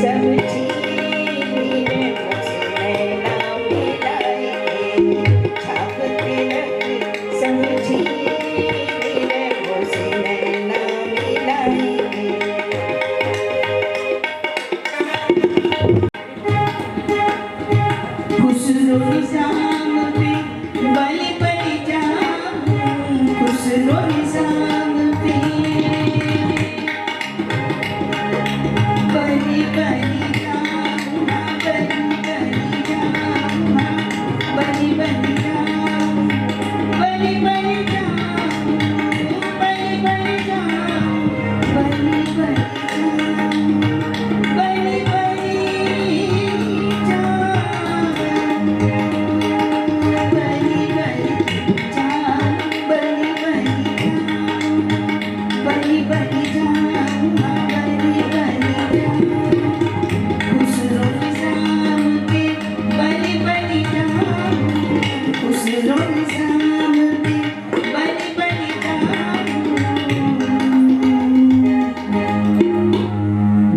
सब छीनी रे मोसी नैना मिलाई के, छाप तिलक सब छीनी रे मोसी नैना मिलाई के। खुसरो निजाम पे बलि बलि जाऊं, खुसरो निजाम पे बलि बलि जाऊं, बलि बलि जाऊं, बलि बलि जाऊं, बलि बलि जाऊं, बलि बलि जाऊं, बलि बलि जाऊं, बलि बलि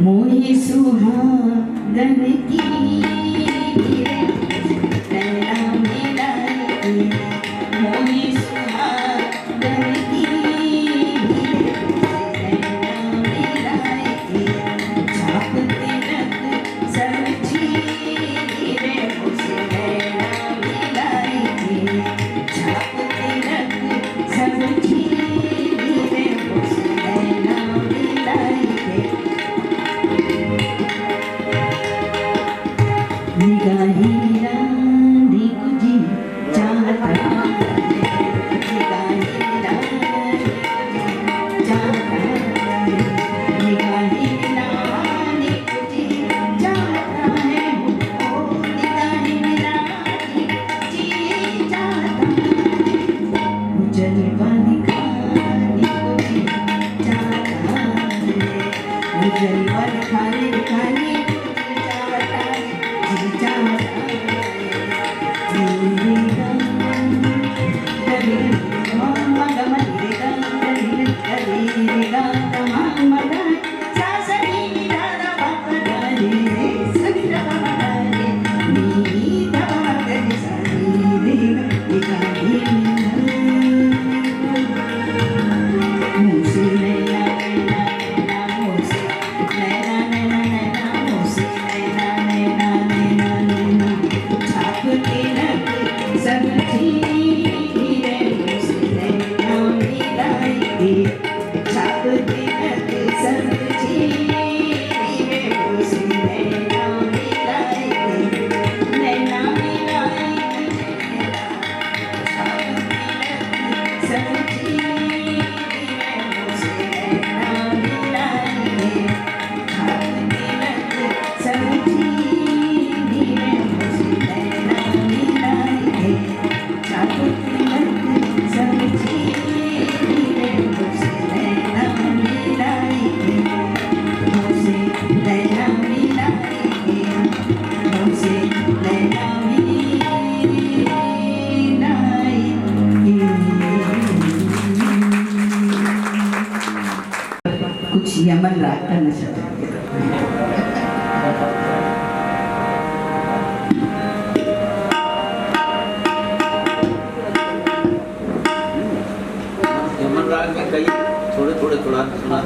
मोहि सुहागन की नैना मिलाई के, मोहि सुहागन की नैना मिलाई के, छाप तिलक सब छीनी रे मोसी नैना मिलाई के, छाप तिलक सब छीनी रे मोसी नैना मिलाई के। कुछ यमन राग का नशा चढ़ गया। यमन राग में कई थोड़े थोड़े थोड़ा सुना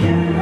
जा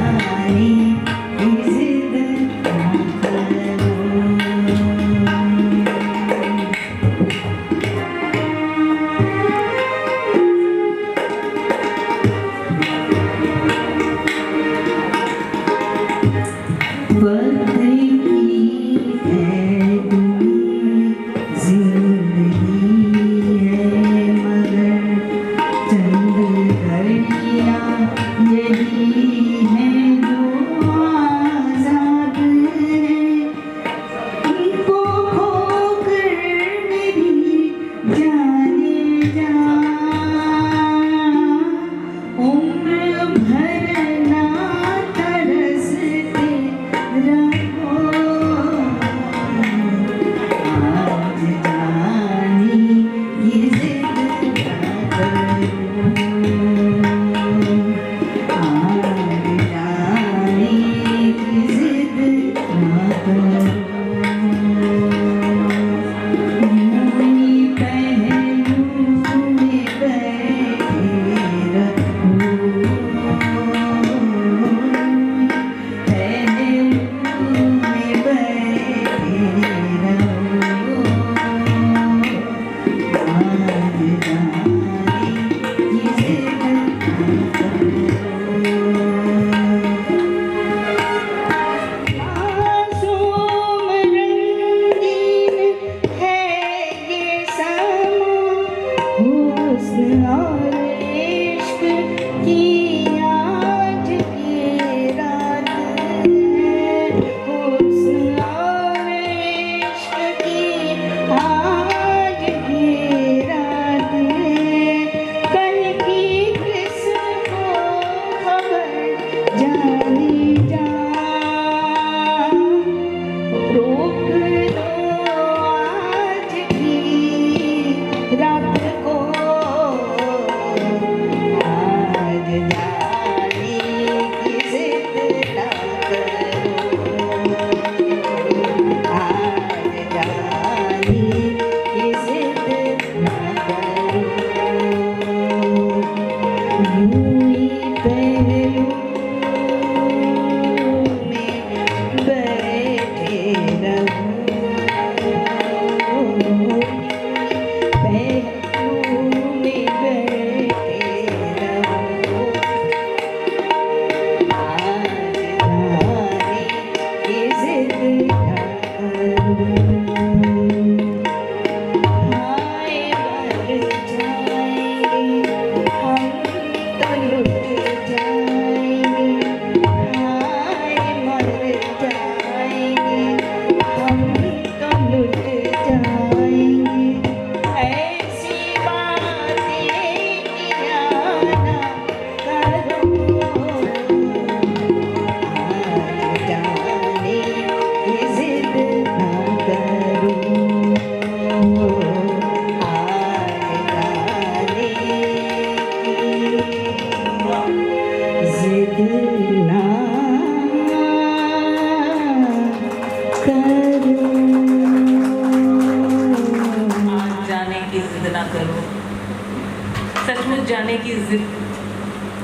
सचमुच जाने की जिद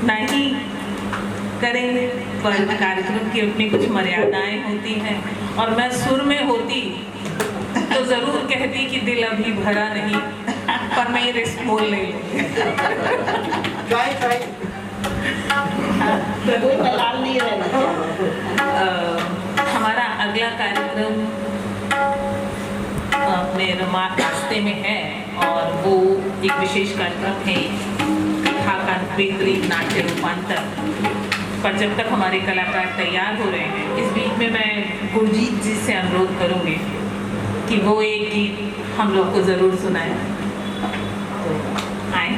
नहीं करेंगे, पर कार्यक्रम की अपनी कुछ मर्यादाएं होती हैं और मैं सुर में होती तो ज़रूर कहती कि दिल अभी भरा नहीं, पर मैं ये रिस्क मोल नहीं लूँगी। हमारा अगला कार्यक्रम अपने रास्ते में है और वो एक विशेष कार्यक्रम है कथा का बेहतरी नाट्य रूपांतर। पर जब तक हमारे कलाकार तैयार हो रहे हैं, इस बीच में मैं गुरजीत जी से अनुरोध करूँगी कि वो एक गीत हम लोग को ज़रूर सुनाएं। तो आए।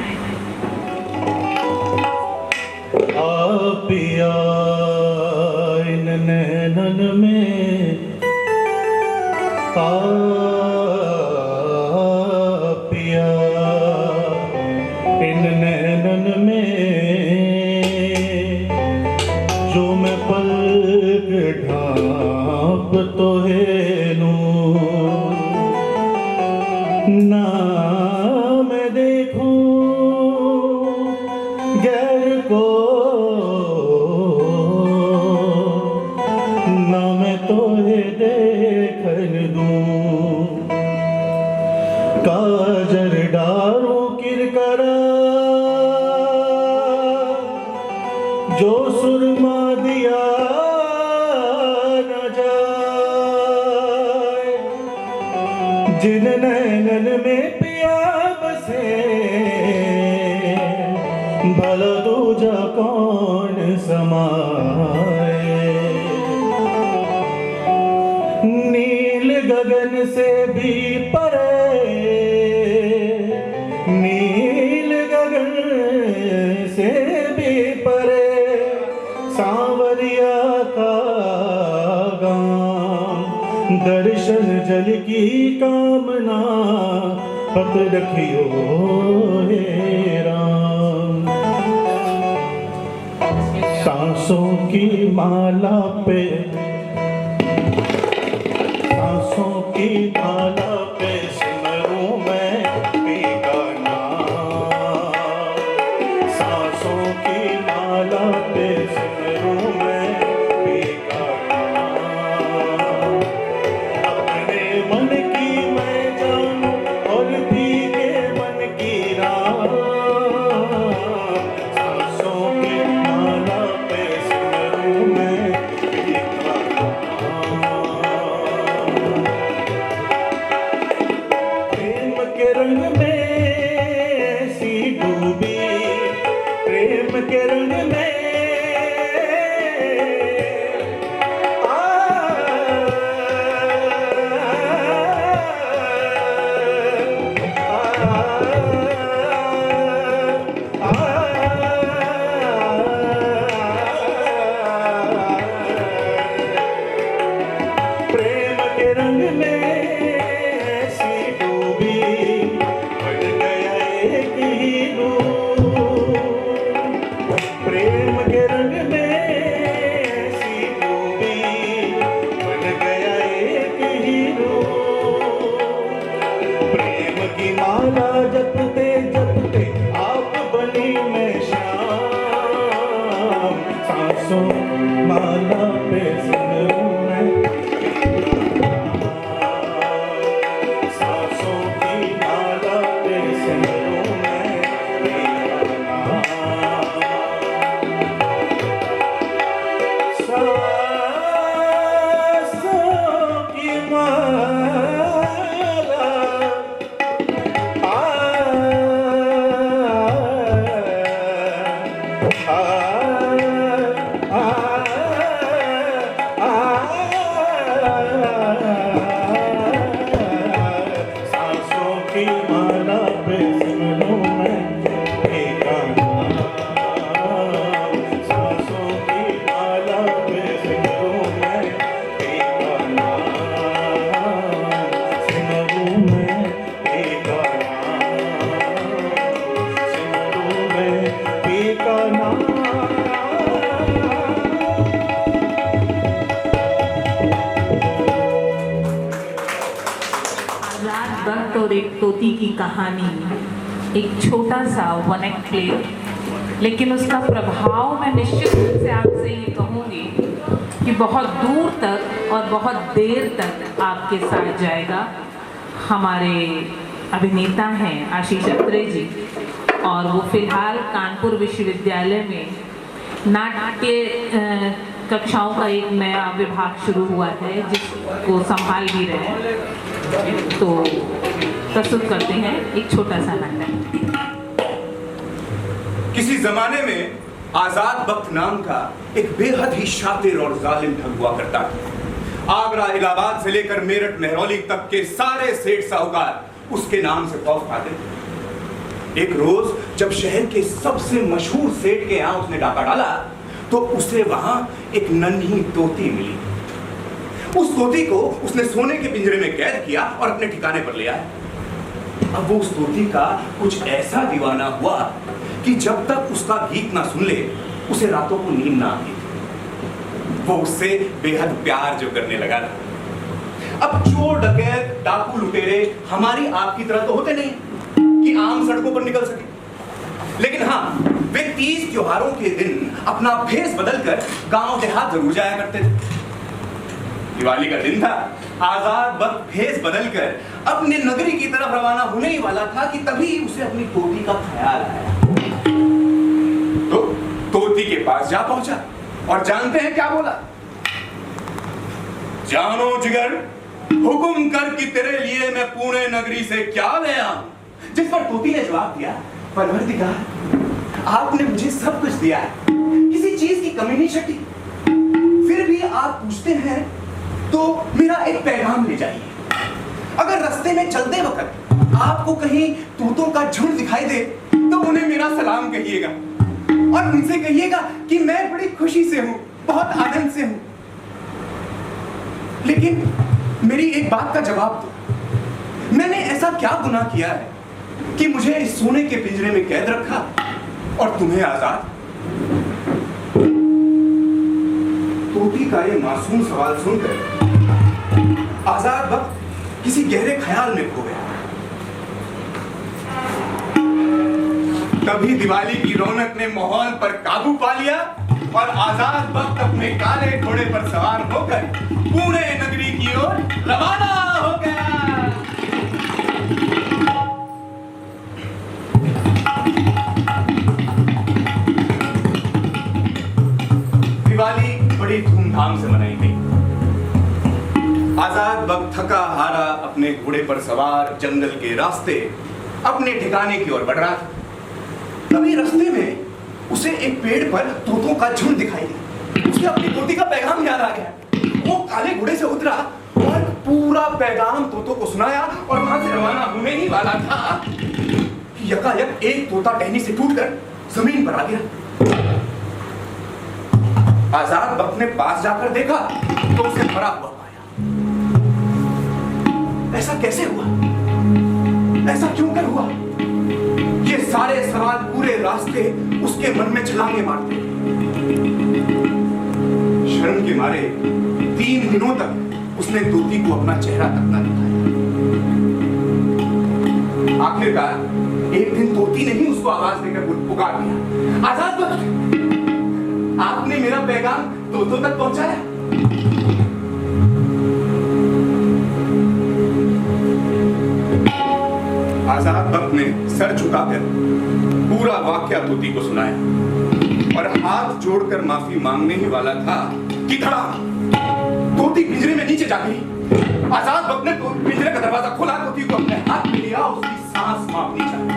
पिया नैनन में पिया इन नैनन में जो मैं पलक ढाँप तो है ना मैं देखूं गैर को, ना मैं तोहे देखन दूं काजर डारू किरकरा जो सुरमा दिया न जाए, जिन नैनन में पिया बसे भला दूजा कौन समाए। नील गगन से भी परे, नील गगन से भी परे सांवरिया का गाम, दर्शन जल की कामना पत रखियो हे राम। सांसों की माला पे, सांसों की माला पे सिमरूं मैं पीका नाम, सांसों की माला पे सिमरूं मैं पीका नाम। अपने मन की मैं जानूं और भीगे मन की राह, सांसों की माला पे सिमरूं मैं पीका नाम। माला पे सिमरू मैं सांसों की माला पे सिमरू मैं सांसों की माला सांसों की माला पे सिमरू मैं तेरा नाम सांसों की माला पे सिमरू मैं तेरा नाम सिमरू मैं तेरा नाम सिमरू मैं तेरा नाम आज़ाद वक्त और एक तोती की कहानी, एक छोटा सा वन एक्ट प्ले, लेकिन उसका प्रभाव मैं निश्चित रूप से आपसे ये कहूँगी कि बहुत दूर तक और बहुत देर तक आपके साथ जाएगा। हमारे अभिनेता हैं आशीष अत्रे जी, और वो फिलहाल कानपुर विश्वविद्यालय में नाट्य कक्षाओं का एक नया विभाग शुरू हुआ है जिसको संभाल भी रहे हैं। तो प्रस्तुत करते हैं एक छोटा सा नाटक। किसी जमाने में आजाद बख्त नाम का एक बेहद ही शातिर और जालिम ठग हुआ करता था। आगरा, इलाहाबाद से लेकर मेरठ, मेहरौली तक के सारे सेठ साहूकार उसके नाम से खौफ खाते थे। एक रोज जब शहर के सबसे मशहूर सेठ के यहाँ उसने डाका डाला तो उसे वहां एक नन्ही तोती मिली। उस तोती को उसने सोने के पिंजरे में कैद किया और अपने ठिकाने पर ले आया। अब वो उस तोती का कुछ ऐसा दीवाना हुआ कि जब तक उसका गीत ना सुन ले उसे रातों को नींद ना आती। वो उससे बेहद प्यार जो करने लगा था। अब चोर, डकैत, डाकू, लुटेरे हमारी आपकी तरह तो होते नहीं कि आम सड़कों पर निकल सके, लेकिन हाँ, वे 30 त्योहारों के दिन अपना भेष बदलकर गांव देहात जरूर जाया करते थे। दिवाली का दिन था, आजाद वक्त भेष बदलकर अपने नगरी की तरफ रवाना होने ही वाला था कि तभी उसे अपनी तोती का ख्याल आया। तो तोती के पास जा पहुंचा और जानते हैं क्या बोला? जानो जिगर, हुकुम कर कि तेरे लिए मैं पुणे नगरी से क्या ले आऊं। जिस पर तोती ने जवाब दिया, परवरदिगार, आपने मुझे सब कुछ दिया है, किसी चीज की कमी नहीं छटी, फिर भी आप पूछते हैं तो मेरा एक पैगाम ले जाइए। अगर रास्ते में चलते वक्त आपको कहीं तोतों का झुंड दिखाई दे तो उन्हें मेरा सलाम कहिएगा और उनसे कहिएगा कि मैं बड़ी खुशी से हूं, बहुत आनंद से हूं। लेकिन मेरी एक बात का जवाब दो, मैंने ऐसा क्या गुनाह किया है कि मुझे इस सोने के पिंजरे में कैद रखा और तुम्हें आजाद? तोती का ये मासूम सवाल सुनकर आजाद वक्त किसी गहरे ख्याल में खो गया। तभी दिवाली की रौनक ने माहौल पर काबू पा लिया और आजाद वक्त अपने काले घोड़े पर सवार होकर पुणे नगरी की ओर रवाना हो गया। दिवाली बड़ी धूमधाम से मनाई गई। आजाद वक्त थका हारा अपने घोड़े पर सवार जंगल के रास्ते अपने ठिकाने की ओर बढ़ रहा था। तभी रास्ते में उसे एक पेड़ पर तोतों का झुंड दिखाई दिया। उसे अपनी तोती का पैगाम याद आ गया। वो काले घोड़े से उतरा और पूरा पैगाम तोतों को सुनाया और वहां से रवाना होने ही वाला था कि यकायक एक तोता टहनी से टूटकर जमीन पर आ गिरा। आजाद वक्त ने पास जाकर देखा तो उसे मरा हुआ पाया। ऐसा कैसे हुआ? ऐसा क्यों कर हुआ? ये सारे सवाल पूरे रास्ते उसके मन में छलांगे मारते। शर्म के मारे 3 दिनों तक उसने तोती को अपना चेहरा तक न दिखाया। आखिरकार एक दिन तोती ने ही उसको आवाज देकर पुकार दिया, आजाद वक्त, आपने मेरा पैगाम तोतों तक पहुंचाया। आजाद भक्त ने सर झुकाकर पूरा वाक्या तोती को सुनाया और हाथ जोड़कर माफी मांगने ही वाला था कि धड़ाम तोती पिंजरे में नीचे जा गिरी। आजाद भक्त ने पिंजरे का दरवाजा खोला, तोती को अपने हाथ में लिया, उसकी सांस मापनी चाहिए।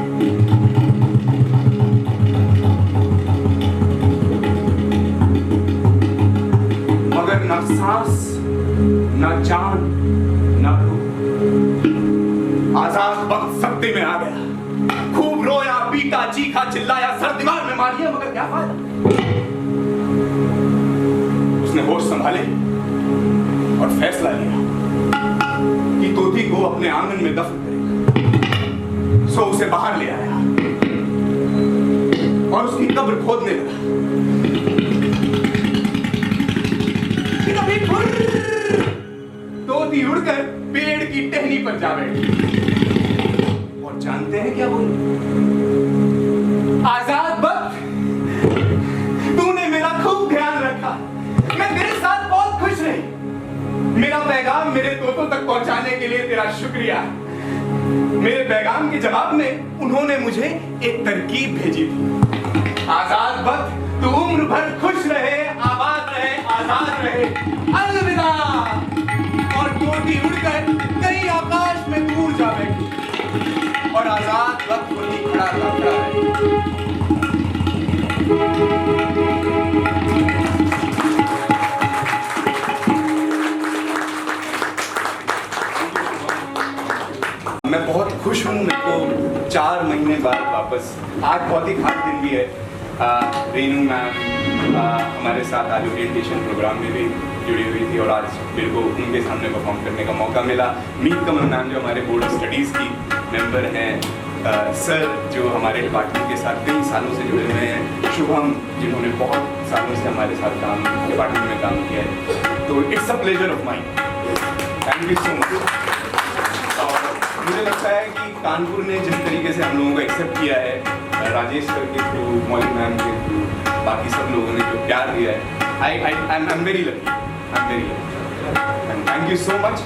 मगर ना सांस, ना जान, ना रूह। आजाद भक्त सत्ते में आ गया, खूब रोया, पीटा, चीखा, चिल्लाया, सर दीवार में मारिया, मगर क्या फायदा। उसने होश संभाले और फैसला लिया कि तोती को अपने आंगन में दफन करेगा। सो उसे बाहर ले आया और उसकी कब्र खोदने लगा। तोती उड़कर पेड़ की टहनी पर जा बैठी और जानते हैं क्या बोली? आजाद भक्त, तूने मेरा खूब ध्यान रखा, मैं तेरे साथ बहुत खुश रही। मेरा पैगाम मेरे तोतों तक पहुंचाने के लिए तेरा शुक्रिया। मेरे पैगाम के जवाब में उन्होंने मुझे एक तरकीब भेजी थी। आजाद भक्त, तू उम्र भर खुश रहे, आबाद रहे, आजाद रहे, अलविदा। और तोती उड़कर कहीं आकाश में दूर जा बैठी और आजाद भक्त वहीं खड़ा है। मैं बहुत खुश हूँ। मेरे को 4 महीने बाद वापस, आज बहुत ही खास दिन भी है। रेनू मैम हमारे साथ आज ओरिएंटेशन प्रोग्राम में भी जुड़ी हुई थी और आज मेरे को उनके सामने परफॉर्म करने का मौका मिला। मीत कमल मैम जो हमारे बोर्ड ऑफ स्टडीज़ की मेंबर हैं, सर जो हमारे डिपार्टमेंट के साथ कई सालों से जुड़े हुए हैं, शुभम जिन्होंने बहुत सालों से हमारे साथ डिपार्टमेंट में काम किया है। तो it's a pleasure of mind, thank you so much. मुझे लगता है कि कानपुर ने जिस तरीके से हम लोगों को एक्सेप्ट किया है, राजेश सर के थ्रू, मौलिक मैम के थ्रू, बाकी सब लोगों ने जो प्यार दिया है, I am very lucky, thank you so much.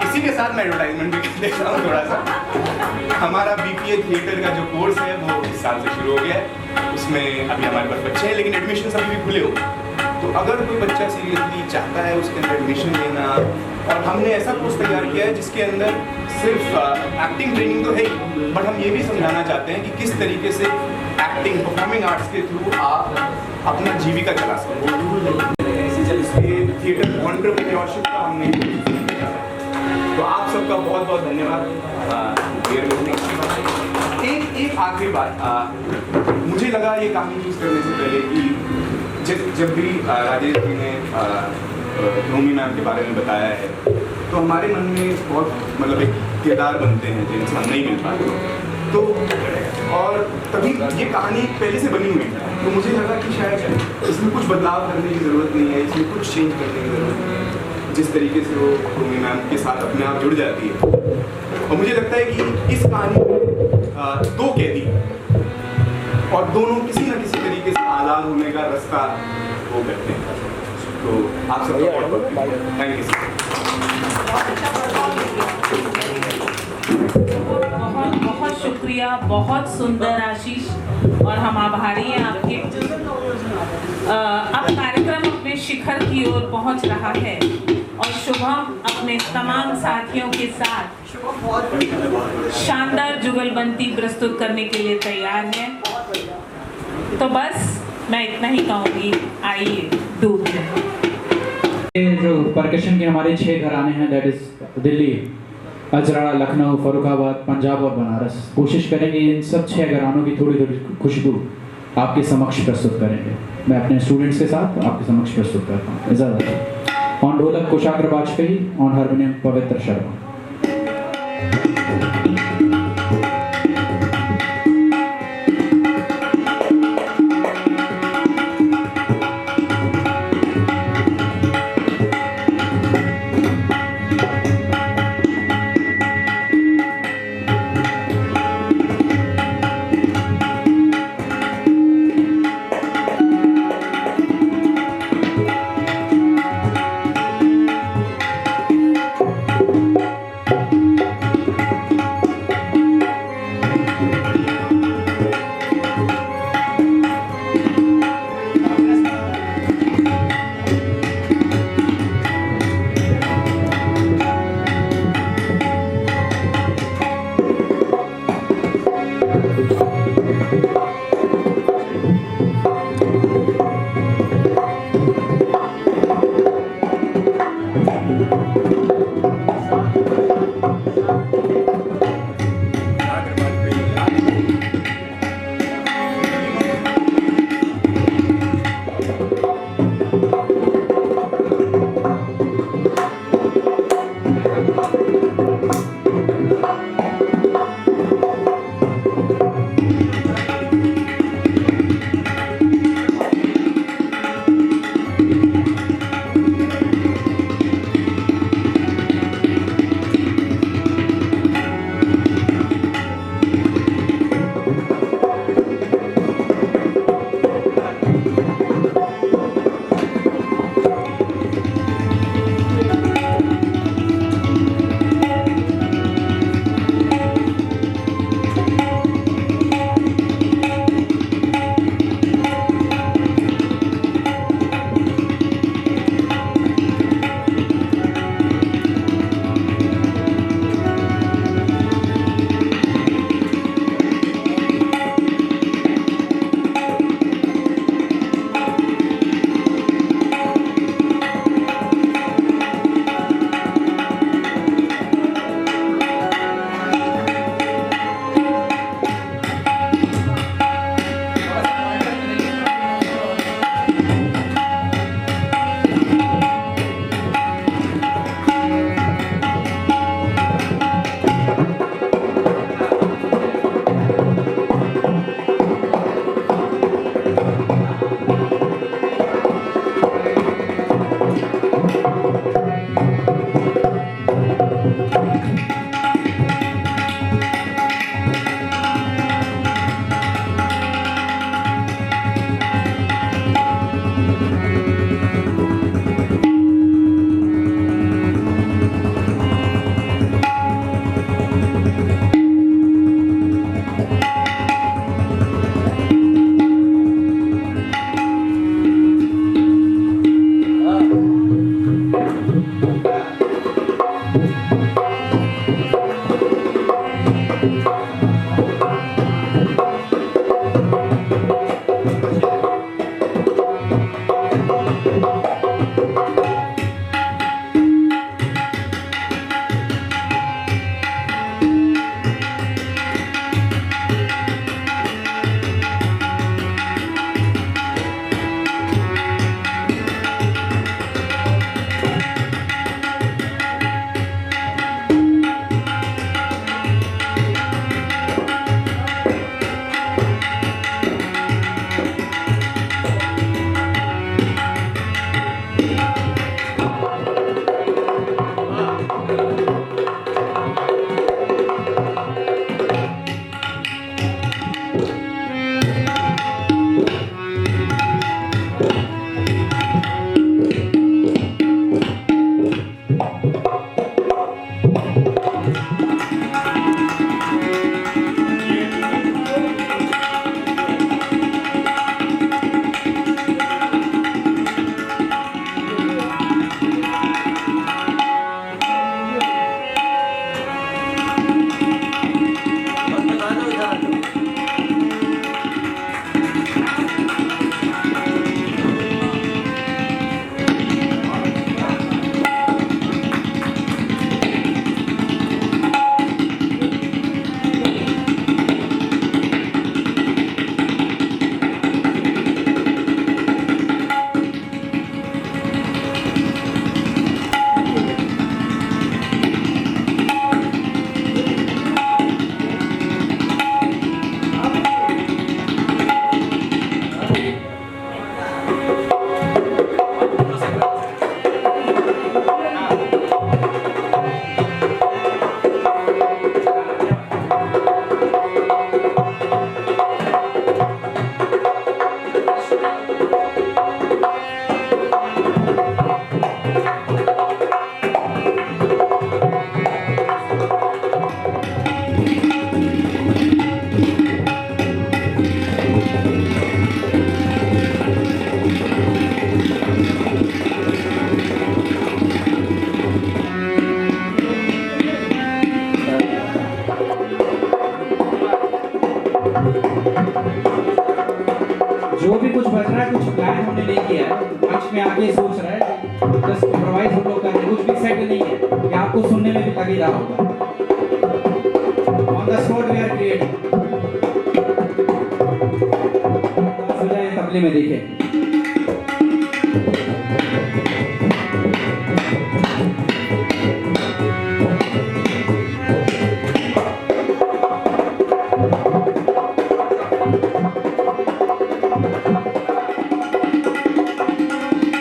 इसी के साथ मैं एडवर्टाइजमेंट भी कर देता हूँ थोड़ा सा। हमारा BPA थिएटर का जो कोर्स है वो इस साल से शुरू हो गया है। उसमें अभी हमारे पास बच्चे हैं लेकिन एडमिशन अभी भी खुले हो। तो अगर कोई बच्चा सीरियसली चाहता है उसके अंदर एडमिशन लेना, और हमने ऐसा कोर्स तैयार किया है जिसके अंदर सिर्फ एक्टिंग ट्रेनिंग तो है ही, बट हम ये भी समझाना चाहते हैं कि किस तरीके से एक्टिंग, परफॉर्मिंग आर्ट्स के थ्रू आप अपना जीविका चला सकते। थिएटर एंटरप्रेन्योरशिप का हमने, तो आप सबका बहुत बहुत धन्यवाद। एक आखिरी बात, मुझे लगा ये कहानी चूज करने से पहले कि जब भी राजेश जी ने नोमी मैम के बारे में बताया है तो हमारे मन में बहुत मतलब एक किरदार बनते हैं जिनसे हम नहीं मिल पाते। तो और तभी ये कहानी पहले से बनी हुई थी, तो मुझे लगा कि शायद इसमें कुछ बदलाव करने की ज़रूरत नहीं है, इसमें कुछ चेंज करने की ज़रूरत नहीं है। जिस तरीके से वो नोमी मैम के साथ अपने आप जुड़ जाती है, और मुझे लगता है कि इस कहानी में 2 कैदी और दोनों किसी न किसी तरीके से आज़ाद होने का रास्ता वो करते हैं। तो आप सबका बहुत थैंक यू। बहुत बहुत शुक्रिया, बहुत सुंदर आशीष, और हम आभारी हैं आपके। अब कार्यक्रम अपने शिखर की ओर पहुंच रहा है और शुभम अपने तमाम साथियों के साथ शानदार जुगलबंदी प्रस्तुत करने के लिए तैयार है। तो बस मैं इतना ही कहूँगी, आइए दूध जो परकशन के हमारे 6 घराने हैं, दैट इज दिल्ली, अजरा, लखनऊ, फरुखाबाद, पंजाब और बनारस। कोशिश करेंगे इन सब 6 घरानों की थोड़ी थोड़ी खुशबू आपके समक्ष प्रस्तुत करेंगे। मैं अपने स्टूडेंट्स के साथ आपके समक्ष प्रस्तुत करता हूँ। इजाज़त। ऑन ढोलक कुशाग्र वाजपेयी, ऑन हारमोनियम पवित्र शर्मा। जो भी कुछ बच रहा है, कुछ प्लान हमने नहीं किया है, मंच में आके सोच रहा है, बस इम्प्रोवाइज हम लोग कर रहे हैं, कुछ भी सेट नहीं है, ये आपको सुनने में भी लग ही रहा होगा। On the spot we are creating. तबले में देखें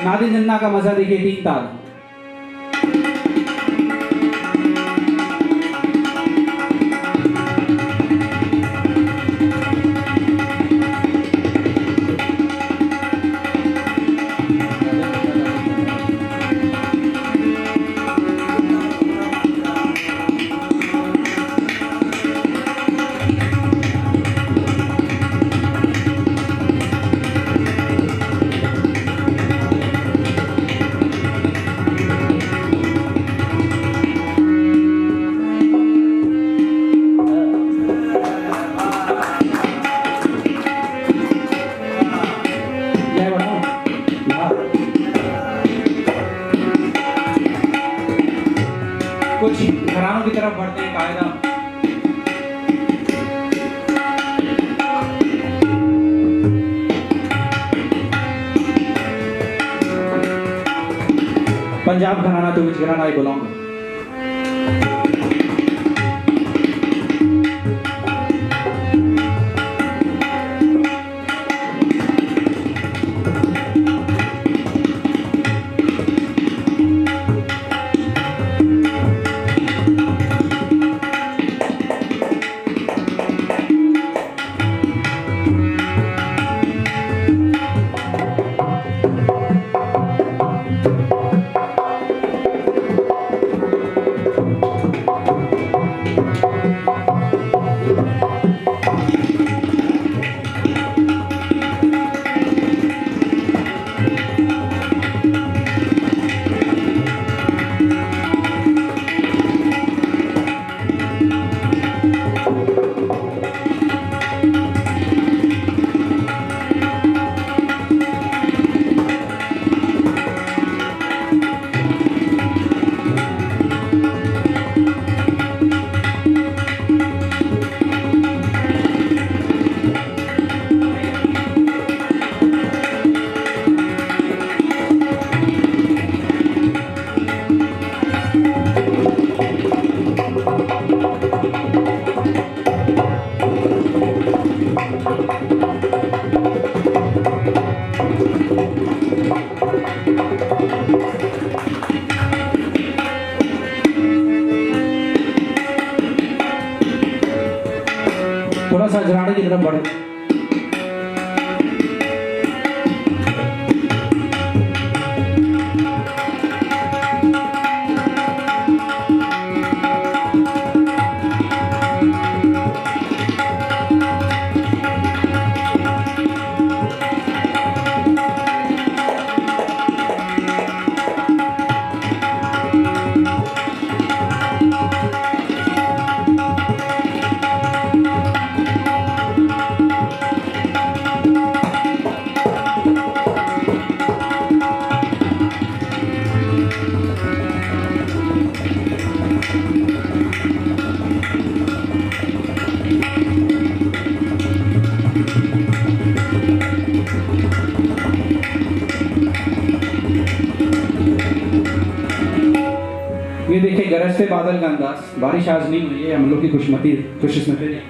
नादी जन्ना का मजा देखिए, 3 ताल। कुछ घरानों की तरफ बढ़ते हैं कायदा। पंजाब घराना to which घराना I belong। तरफ बढ़। ये देखिए गरजते बादल का अंदाज। बारिश आज नहीं हुई है, हम लोग की खुशकिस्मती नहीं।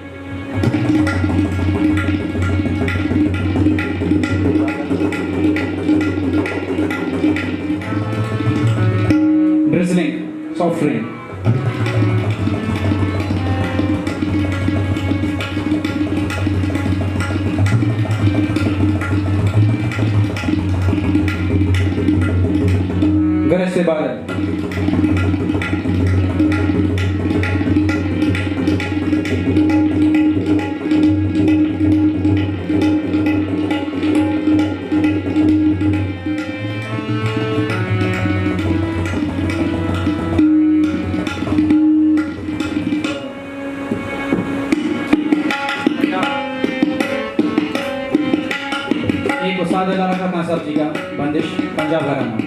Drizzling, soft rain. गरजते बादल। एक उस्ताद अल्लाह खान साहब जी का बंदिश पंजाब घराना।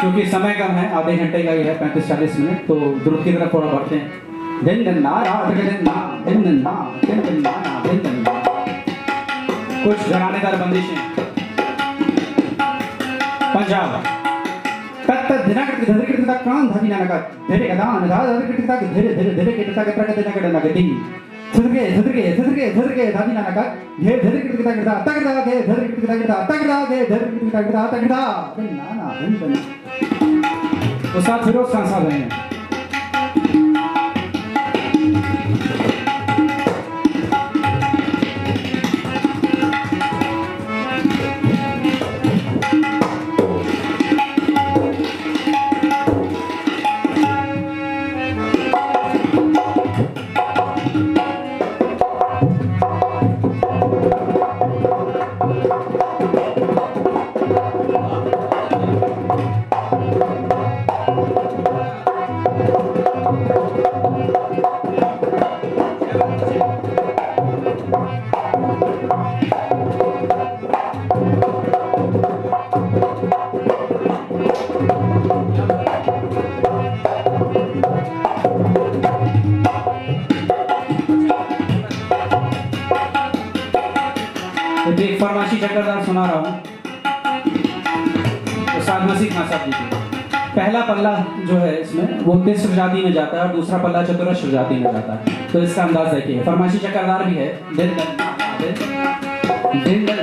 क्योंकि समय कम है, आधे घंटे का ही है, 35-40 मिनट, तो दुरुद की तरफ थोड़ा बढ़ते हैं। दिन दिन ना रात के दिन ना दिन दिन ना दिन दिन ना ना दिन दिन ना। कुछ घरानेदार बंदिशें। पंजाब तत्त दिना के धरे के तक कान धरी ना का धरे का दान धरे के तक धीरे धीरे धीरे के तक प्रकट देना के नगदी धरे धादी ना का धीरे धीरे के तक तक दा के धरे के तक तक दा के धरे के तक दा ना ना दिन दिन। उस्ताद फिरोज खान साहब हैं। एक फरमाइशी चक्रधार सुना रहा हूँ उस्ताद मसीह खान साहब जी की। पहला पल्ला जो है इसमें वो तिस्र जाति में जाता है और दूसरा पल्ला चतुरस्र जाति में जाता है। तो इसका अंदाज देखिए, फरमाइशी चक्रधार भी है। दिन दिन दिन दिन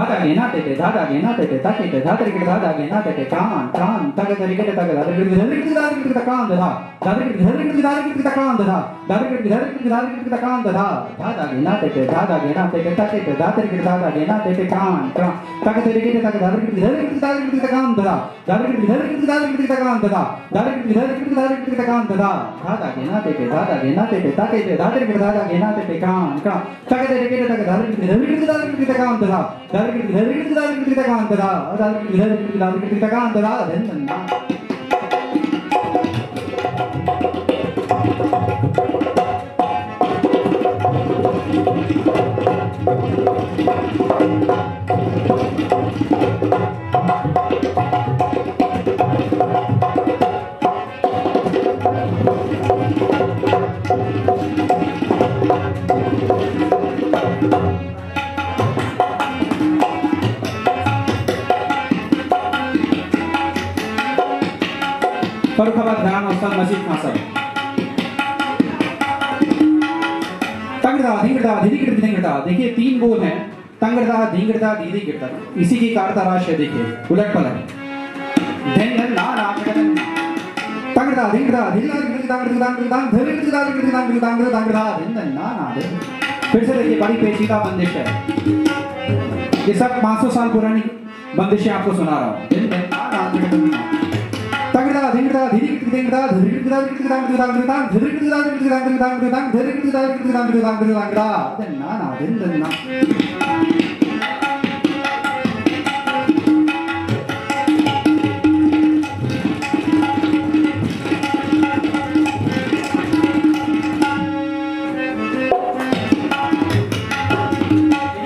धादा गे ना ते धादा गे ना ते ताके ते धादा गे धादा गे ना ते कान कान तक तरीके ते तक धादा गे धादा गे कान धा धादा गे कान धा धादा गे कान धा धादा गे ना ते धादा गे ना ते ताके ते धादा गे ना ते कान कान तक तरीके ते तक धादा गे कान धा धादा गे कान धा धादा गे कान धा धादा गे ना ते ताके ते धादा गे ना ते कान कान तक तरीके ते तक धादा गे कान धा धादा गे कान धा धादा गे कान धा धन्ना फरुखाबाद घराना उस्ताद मजीद खान साहब तंगड़ा धिंगड़ा धिंगड़ा धिंगड़ा देखिए 3 बोल हैं तंगड़ा धिंगड़ा दीदी गिरता इसी की कार तराश है देखिए उलट पलट धन धन ना ना तंगड़ा धिंगड़ा धिंगड़ा धिंगड़ा धिंगड़ा धन ना ना फिर से देखिए बड़ी पेचीदा बंदिश है ये सब 500 साल पुरानी बंदिशें आपको सुना रहा हूँ धन धन ना ना तंगड़ा धिंगड़ा धिंगड़ा धिंगड़ा ना ना दिन ना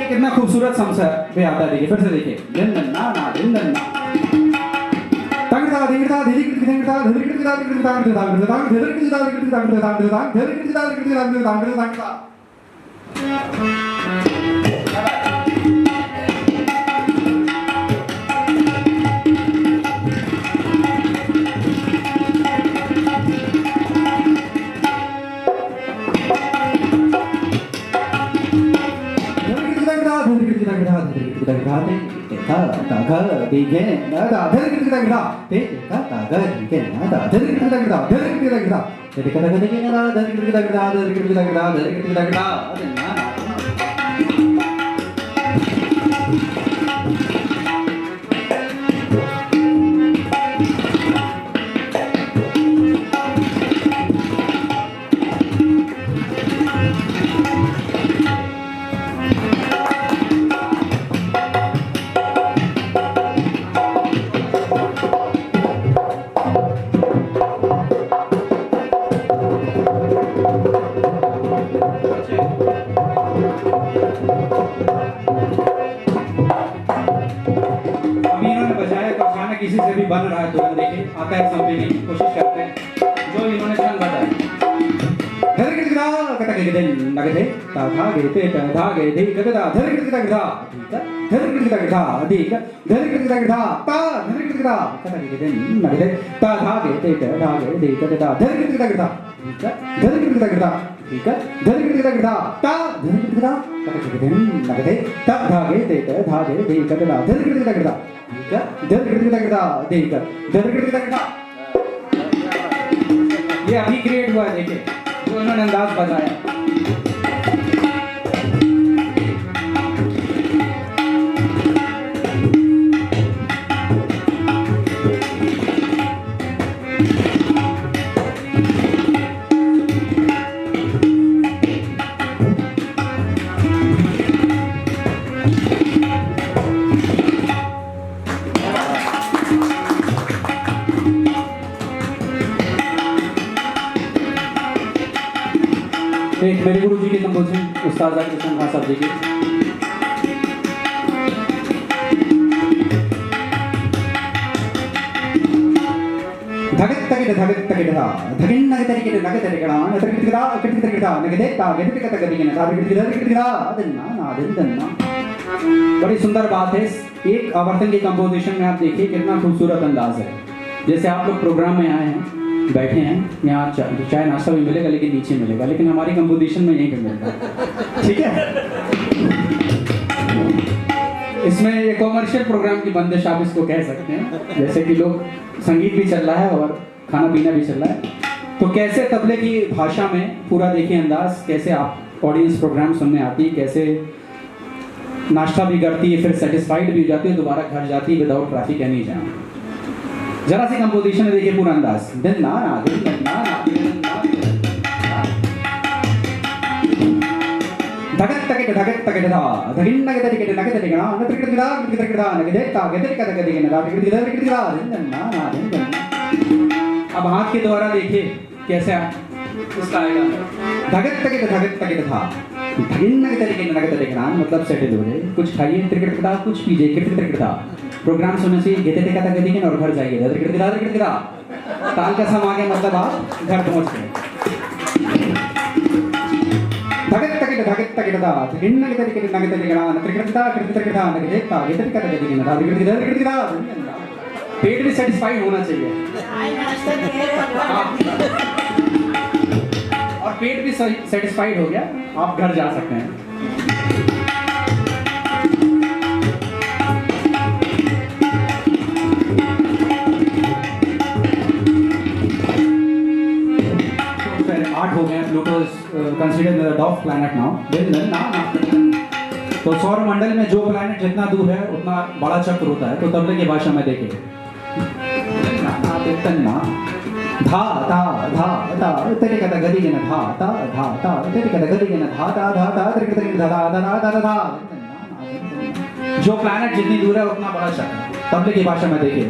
कितना खूबसूरत समसा पे आता है देखिए फिर से देखिए दिन ना ना दिन ना तंगड़ा धिंगड़ा धिंगड़ा किसी से भी बन रहा है तुरंत देखिए आता है समझने की कोशिश करते हैं जो इन्होंने छंद बताया धर के गिरा कटा के दिन नगदे ता था गे ते ता गे दे कदा धर के गिरा धर के गिरा अधिक धर के गिरा ता धर के गिरा कटा के दिन नगदे ता था गे ते ता गे दे कदा धर के गिरा धर के गिरा ठीक है धर के गिरा ता धर के गिरा कटा के दिन नगदे ता था गे ते ता गे दे कदा धर के गिरा ये अभी क्रिएट हुआ है देखिए जो उन्होंने अंदाज बताया एक मेरे गुरु जी के कंपोजिशन उस्ताद जाकिर हुसैन खान साहब जी की धगत तगट धा धगिन नग तरिके नग तरिकड़ा नतरिकड़ा कटिकड़ा नगदे ता गटिक तगदिगे ना तरिकड़ा अदन्ना ना अदन्ना बड़ी सुंदर बात है एक आवर्तन के कंपोजिशन में आप देखिए कितना खूबसूरत अंदाज है जैसे आप लोग प्रोग्राम में आए हैं बैठे हैं यहाँ चाय नाश्ता भी मिलेगा लेकिन नीचे मिलेगा लेकिन हमारी कंपोजिशन में यहीं पे मिलेगा ठीक है इस इसमें ये कॉमर्शियल प्रोग्राम की बंदिश आप इसको कह सकते हैं, जैसे कि लोग संगीत भी चल रहा है और खाना पीना भी चल रहा है, तो कैसे तबले की भाषा में पूरा देखिए अंदाज, कैसे आप ऑडियंस प्रोग्राम सुनने आती है, कैसे नाश्ता भी करती है, फिर सेटिस्फाइड भी हो जाती है, दोबारा घर जाती है विदाउट ट्रैफिक एनी जाम। जरा सी कंपोजिशन में देखिए पूरा अंदाज, दिन ना ना दिन ना ना धगत तक धगत तक धा धगिन नगत टिकट नगत टिकना नगत टिकट धा टिकट धा नगत का गदर का गदर के ना टिकट धा टिकट धा दिन ना ना दिन। अब हाथ के द्वारा देखिए कैसे उसका आएगा, धगत तक धा धगिन नगत टिकट नगत टिकना मतलब सेटल हो गए, कुछ खाइए टिकट धा, कुछ पीजिए टिकट धा। प्रोग्राम सुनने से गदर टिकट का गदर के और घर जाइए टिकट धा ताल का सम आ गया, मतलब आप घर पहुंच गए। धगत तक धा धगिन नगत टिकट नगत टिकना टिकट धा नगत का गदर का गदर के ना टिकट धा। पेट भी सेटिस्फाइड होना चाहिए और पेट भी सेटिस्फाइड हो गया, आप घर जा सकते हैं। तो फिर 8 हो गए। Pluto considered the डॉफ planet now. तो सौर मंडल में जो प्लैनेट जितना दूर है उतना बड़ा चक्र होता है। तो तबले की भाषा में देखिए धा धा धा धा तेरे का गदी के ना धा धा धा धा तेरे का गदी के ना धा धा धा धा तेरे का धा धा धा धा धा। जो प्लैनेट जितनी दूर है उतना बड़ा चक्र। तबले की भाषा में देखिए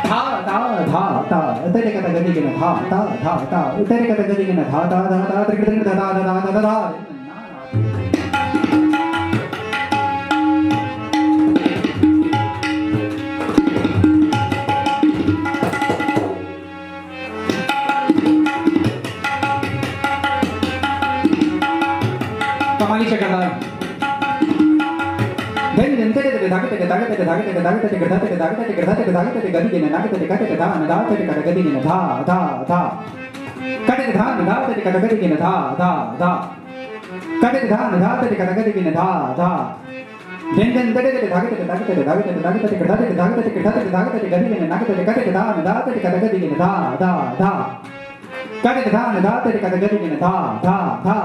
धा धा धा धा तेरे का गदी के ना धा धा धा धा तेरे का गदी के ना धा धा धा धा तेरे का धा धा धा धा धा। कमाली चक्रधार धन धन तेरे तेरे धागे तेरे धागे तेरे धागे तेरे धागे तेरे गधा तेरे धागे तेरे गधा तेरे धागे तेरे गदी के ना नाग तेरे काटे धा ना धा तेरे काटे गदी के ना धा धा धा काटे धा ना धा तेरे काटे गदी के ना धा धा धा काटे धा ना धा तेरे काटे गदी के ना धा धा धन धन तेरे तेरे धागे तेरे धागे तेरे धागे तेरे धागे तेरे गधा तेरे धागे तेरे गधा तेरे धागे तेरे गदी के ना नाग तेरे काटे धा ना धा तेरे काटे गदी के ना धा धा धा काटे धा ना धा तेरे काटे गदी के ना धा धा धा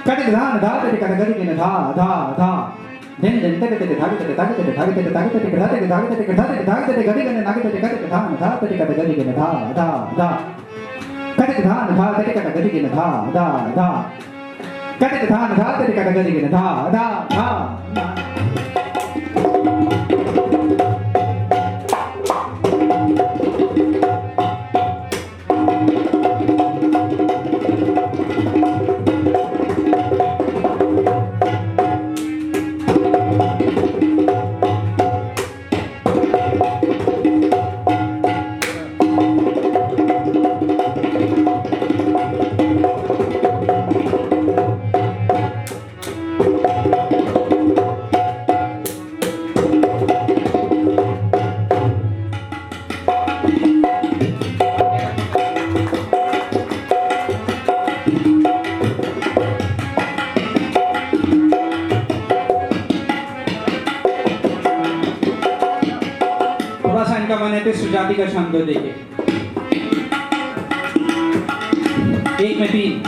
काटे धा ना धा तेरे काटे गदी के ना धा धा धा धन धन तेरे तेरे धागे तेरे धागे तेरे धागे तेरे धागे तेरे गधा तेरे धागे तेरे गधा तेरे धागे तेरे गदी के ना नाग तेरे काटे धा ना धा तेरे काटे गदी के ना धा धा धा काटे धा ना धा तेरे काटे गदी के ना धा धा धा काटे धा ना धा तेरे काटे गदी के ना धा धा धा। सुजाति का छंद देखिए, 1 में 3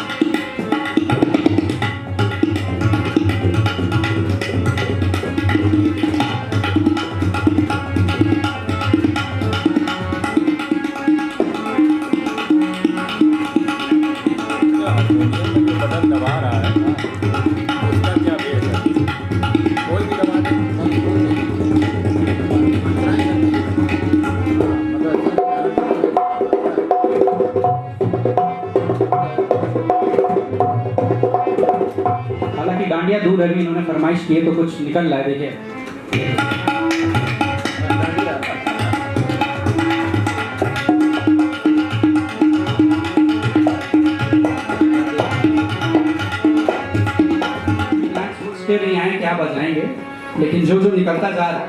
बटन दबा रहा है उसका क्या बेस है, कोई भी दबा दे। हालांकि डांडिया दूर है, इन्होंने फरमाइश की है तो कुछ निकल रहा है देखिए। नहीं आए क्या बजाएंगे, लेकिन जो जो निकलता जा रहा है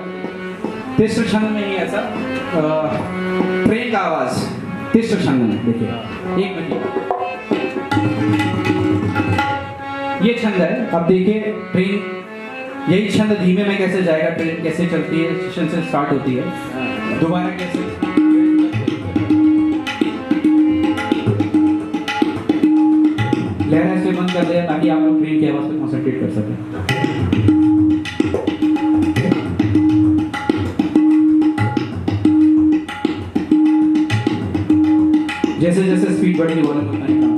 तीसरे छंद में ही ऐसा ट्रेन का आवाज तीसरे छंद में देखिए। 1 मिनट ये छंद है, अब देखिए ट्रेन यही छंद धीमे में कैसे जाएगा, ट्रेन कैसे चलती है, स्टेशन से स्टार्ट होती है, दोबारा कैसे। लहरा से बंद कर दें ताकि आप लोग ट्रेन की आवाज़ पे कॉन्सेंट्रेट कर सकें। जैसे जैसे स्पीड बढ़ेगी वॉल्यूम उतना ही कम।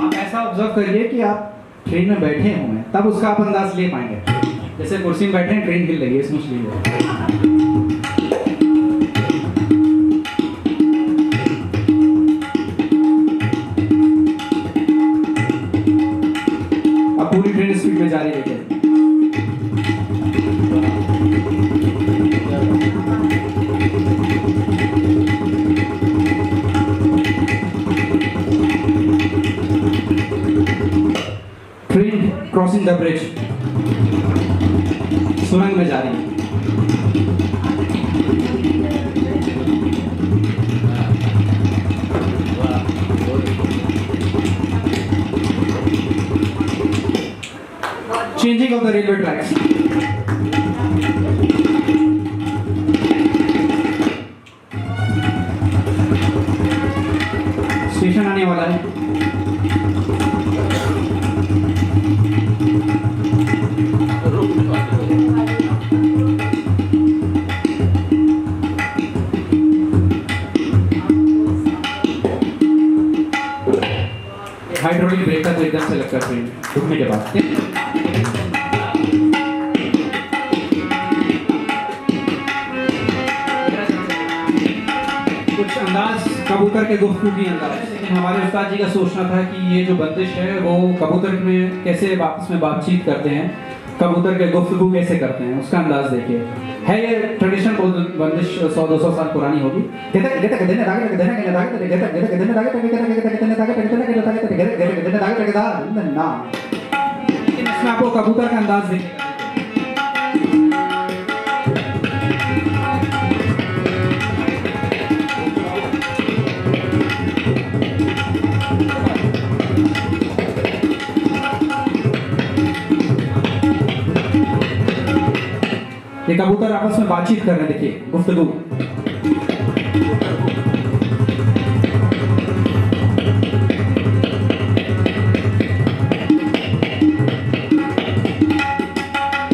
आप ऐसा ऑब्जर्व करिए कि आप ट्रेन में बैठे हुए हैं, तब उसका आप अंदाज ले पाएंगे। जैसे कुर्सी में बैठे हैं, ट्रेन हिल रही है, स्मूथली। अब पूरी ट्रेन स्पीड में जारी रखें। ट्रेन क्रॉसिंग द ब्रिज सुरंग में जा रही है। Changing of the railway tracks. Station आने वाला है। हाइड्रोलिक ब्रेक का तो एकदम से लगता है ट्रेन रुकने के बाद। कुछ अंदाज कबूतर के गुफ्तगू की अंदाज, लेकिन हमारे उस्ताद जी का सोचना था कि ये जो बंदिश है वो कबूतर में कैसे आपस में बातचीत करते हैं, कबूतर के गुफ्तगू कैसे करते हैं, उसका अंदाज देखिए। है ये ट्रेडिशनल बंदिश 100-200 साल पुरानी होगी। इसमें आपको कबूतर का अंदाज देखिए। ये कबूतर आपस में बातचीत कर रहे हैं, देखिए गुफ्तगू।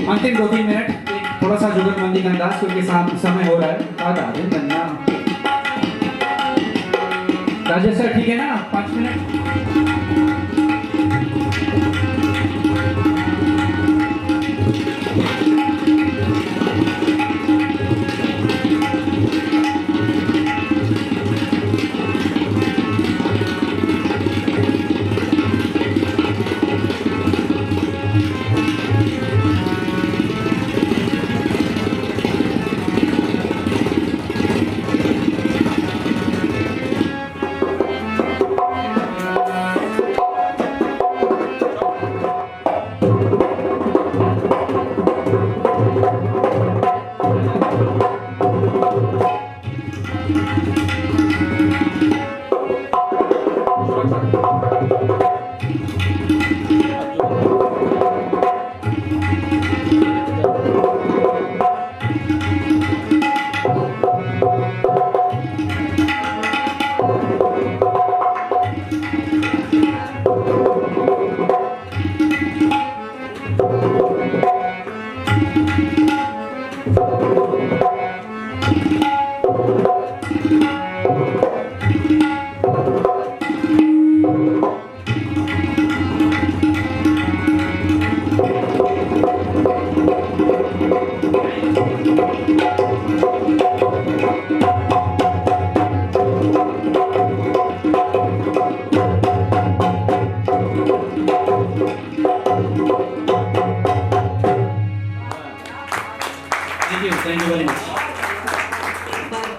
अंतिम 2-3 मिनट थोड़ा सा जुगलबंदी का अंदाज, क्योंकि समय हो रहा है। राजेश सर ठीक है ना? 5 मिनट।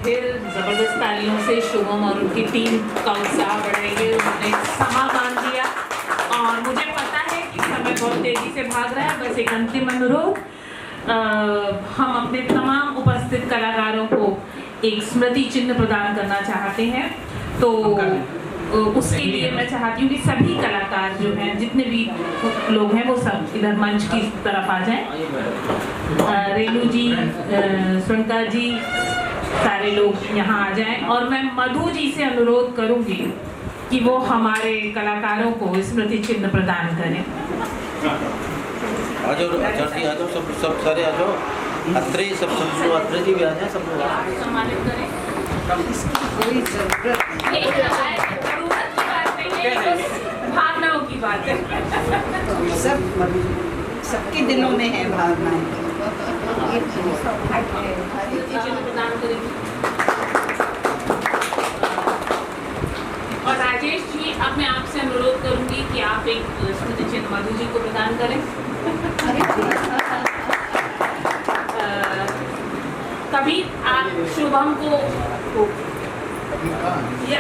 फिर जबरदस्त तालियों से शुभम और उनकी टीम का उत्साह बढ़ाइए। उन्होंने समा बांध दिया और मुझे पता है कि समय बहुत तेजी से भाग रहा है। बस एक अंतिम अनुरोध, हम अपने तमाम उपस्थित कलाकारों को एक स्मृति चिन्ह प्रदान करना चाहते हैं। तो उसके लिए मैं चाहती हूँ कि सभी कलाकार जो हैं, जितने भी लोग हैं, वो सब इधर मंच की तरफ आ जाएं। रेणु जी, स्वर्णिका जी, सारे लोग यहाँ आ जाएं। और मैं मधु जी से अनुरोध करूँगी कि वो हमारे कलाकारों को स्मृति चिन्ह प्रदान करें। आ जाओ आचार्य जी, आ जाओ, सब सारे आ जाओ। अत्रे सब अत्रे जी भी आ जाए, सब लोग सम्मानित करें। ये जरूरत की बात नहीं है, ये बस भावनाओं की बात है। सबके दिलों में है भावनाएं। चिन्ह प्रदान करेंगे। और राजेश जी, अब मैं आपसे अनुरोध करूंगी कि आप एक स्मृति चिन्ह मधु जी को प्रदान करें। कभी आप शुभम को ये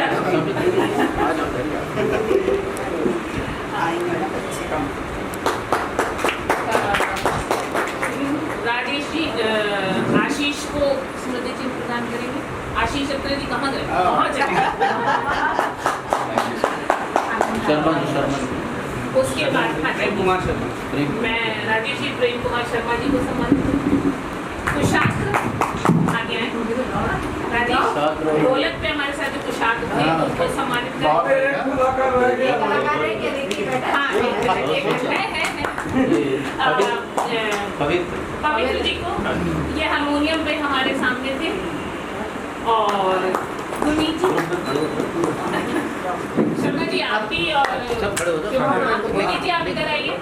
राजेश जी आशीष को स्मृति चिन्ह प्रदान करेंगे। आशीष अत्रे जी कहाँ गए? शर्मा उसके बाद प्रेम कुमार शर्मा, मैं राजेश जी प्रेम कुमार शर्मा जी को सम्मानित। कुशाग्र आगे आए। राजेश ढोलक पे हमारे साथ जो कुशाग्र थे उनको सम्मानित करें। पवित्र जी को, ये हारमोनियम पे हमारे सामने थे। और गुरमीत जी, शर्मा जी आप भी, और गुरमीत जी आप इधर आइए।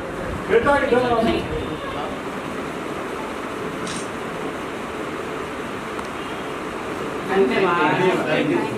धन्यवाद।